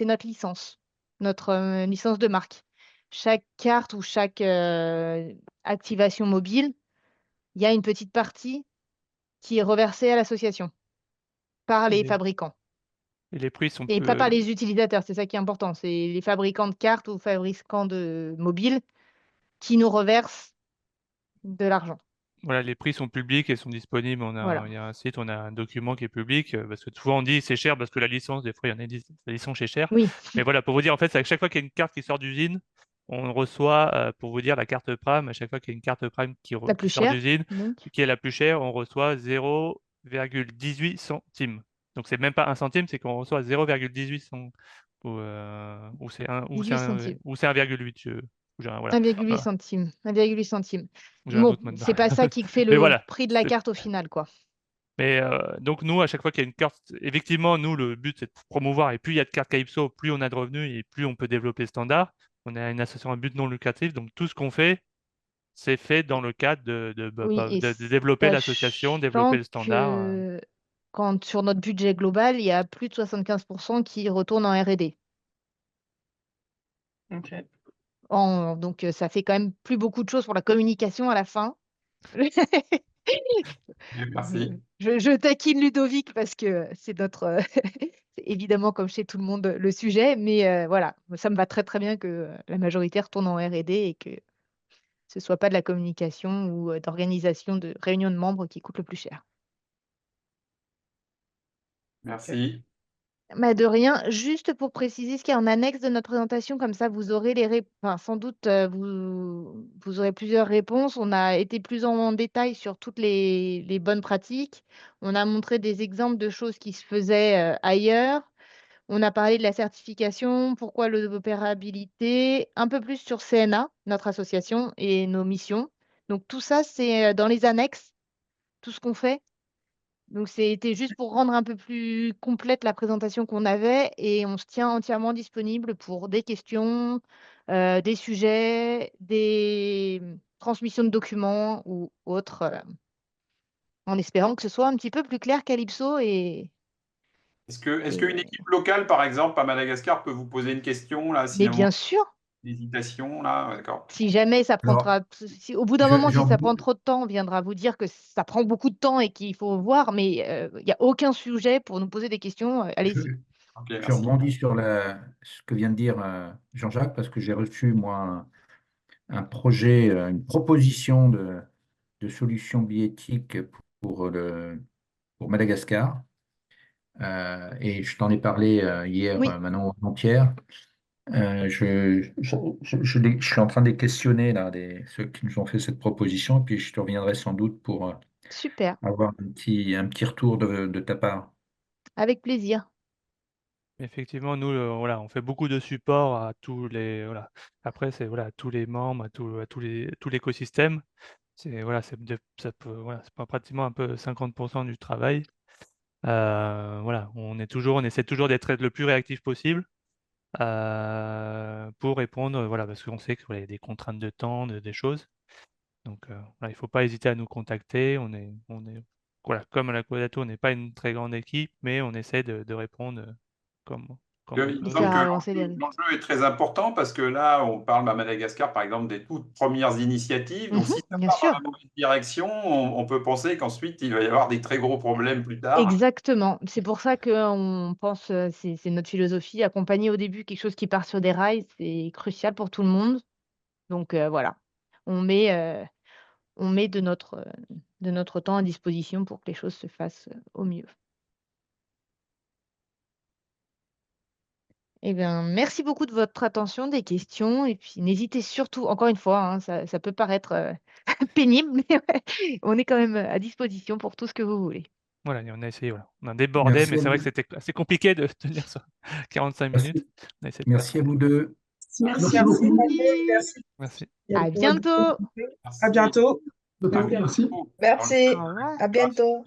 notre licence, notre licence de marque. Chaque carte ou chaque activation mobile, il y a une petite partie qui est reversée à l'association par Et les les, fabricants et les prix sont et pas par peu, les utilisateurs. C'est ça qui est important. C'est les fabricants de cartes ou fabricants de mobiles qui nous reversent de l'argent. voilà, les prix sont publics et sont disponibles. Voilà. Il y a un site, on a un document qui est public, parce que souvent on dit c'est cher parce que la licence, des fois, il y en a qui disent la licence est chère. Oui, Mais voilà, pour vous dire, en fait, c'est à chaque fois qu'il y a une carte qui sort d'usine, on reçoit, pour vous dire, la carte Prime, à chaque fois qu'il y a une carte Prime la qui plus sort chère, d'usine, donc. qui est la plus chère, on reçoit 0,18 centimes. Donc c'est même pas un centime, c'est qu'on reçoit 0,18 centimes. Ou c'est 18 centimes. ou c'est 1,8. Voilà. 1,8 Ah, centimes. 1,8 centimes. j'ai un Bon, doute maintenant. c'est pas ça qui fait Mais le voilà. prix de la carte au final, quoi. Mais donc nous, à chaque fois qu'il y a une carte, effectivement, nous, le but, c'est de promouvoir. Et plus il y a de cartes Calypso, plus on a de revenus et plus on peut développer le standard. On a une association à but non lucratif, donc tout ce qu'on fait, c'est fait dans le cadre Oui, et de développer l'association, développer sachant le standard. que quand sur notre budget global, il y a plus de 75% qui retournent en R&D. Ok. Donc, ça fait quand même plus beaucoup de choses pour la communication à la fin. Merci. Je taquine Ludovic parce que c'est c'est évidemment, comme chez tout le monde, le sujet. Mais voilà, ça me va très très bien que la majorité retourne en R&D et que ce soit pas de la communication ou d'organisation de réunions de membres qui coûte le plus cher. Merci. Bah, de rien, juste pour préciser ce qu'il y a en annexe de notre présentation, comme ça vous aurez enfin, sans doute vous aurez plusieurs réponses. On a été plus en détail sur toutes les bonnes pratiques. On a montré des exemples de choses qui se faisaient ailleurs. On a parlé de la certification, pourquoi l'opérabilité, un peu plus sur CNA, notre association et nos missions. Donc tout ça, c'est dans les annexes, tout ce qu'on fait. Donc, c'était juste pour rendre un peu plus complète la présentation qu'on avait et on se tient entièrement disponible pour des questions, des sujets, des transmissions de documents ou autres, en espérant que ce soit un petit peu plus clair Calypso Est-ce et... qu'une équipe locale, par exemple, à Madagascar, peut vous poser une question, là, si Mais à un moment bien sûr, d'hésitation, là, ouais, d'accord. si jamais ça Alors, prendra, si, au bout d'un moment, je si ça prend rebondis trop de temps, on viendra vous dire que ça prend beaucoup de temps et qu'il faut voir, mais il n'y a aucun sujet pour nous poser des questions, allez-y. Ok, je merci. rebondis sur ce que vient de dire Jean-Jacques, parce que j'ai reçu, moi, un projet, une proposition de solution billettique pour, pour Madagascar. Et je t'en ai parlé hier, Oui, maintenant avant-hier. Je suis en train de les questionner, là, ceux qui nous ont fait cette proposition, et puis je te reviendrai sans doute pour super, avoir un petit retour de ta part. avec plaisir. Effectivement, nous, voilà, on fait beaucoup de support à tous les, voilà. Après, c'est voilà, à tous les membres, à tout l'écosystème. C'est voilà, ça peut, voilà, c'est pas pratiquement un peu 50% du travail. Voilà, on essaie toujours d'être le plus réactif possible pour répondre, voilà, parce qu'on sait qu'il voilà, y a des contraintes de temps, des choses. Donc voilà, il ne faut pas hésiter à nous contacter. Voilà, comme à la Codato, on n'est pas une très grande équipe, mais on essaie de répondre comme, comme on Il De me peut. faire semble que avancer les... l'enjeu est très important parce que là, on parle à Madagascar, par exemple, des toutes premières initiatives. Donc, Mhm, si ça bien part dans sûr, la mauvaise direction, on peut penser qu'ensuite, il va y avoir des très gros problèmes plus tard. exactement. C'est pour ça qu'on pense, c'est notre philosophie, accompagner au début quelque chose qui part sur des rails, c'est crucial pour tout le monde. Donc voilà, on met de notre temps à disposition pour que les choses se fassent au mieux. Eh bien, merci beaucoup de votre attention, des questions, et puis n'hésitez surtout, encore une fois, hein, ça peut paraître pénible, mais ouais, on est quand même à disposition pour tout ce que vous voulez. Voilà, et on a essayé, voilà. On a débordé, Merci mais à c'est vrai vous. que c'était assez compliqué de tenir ça 45 minutes. Merci, On a essayé de faire merci à simple. vous deux. Merci à vous. Merci. Merci. Merci. À Pour votre bientôt. disponibilité. À Merci. bientôt. À bientôt. Merci. Dans le Merci. Au revoir. À bientôt.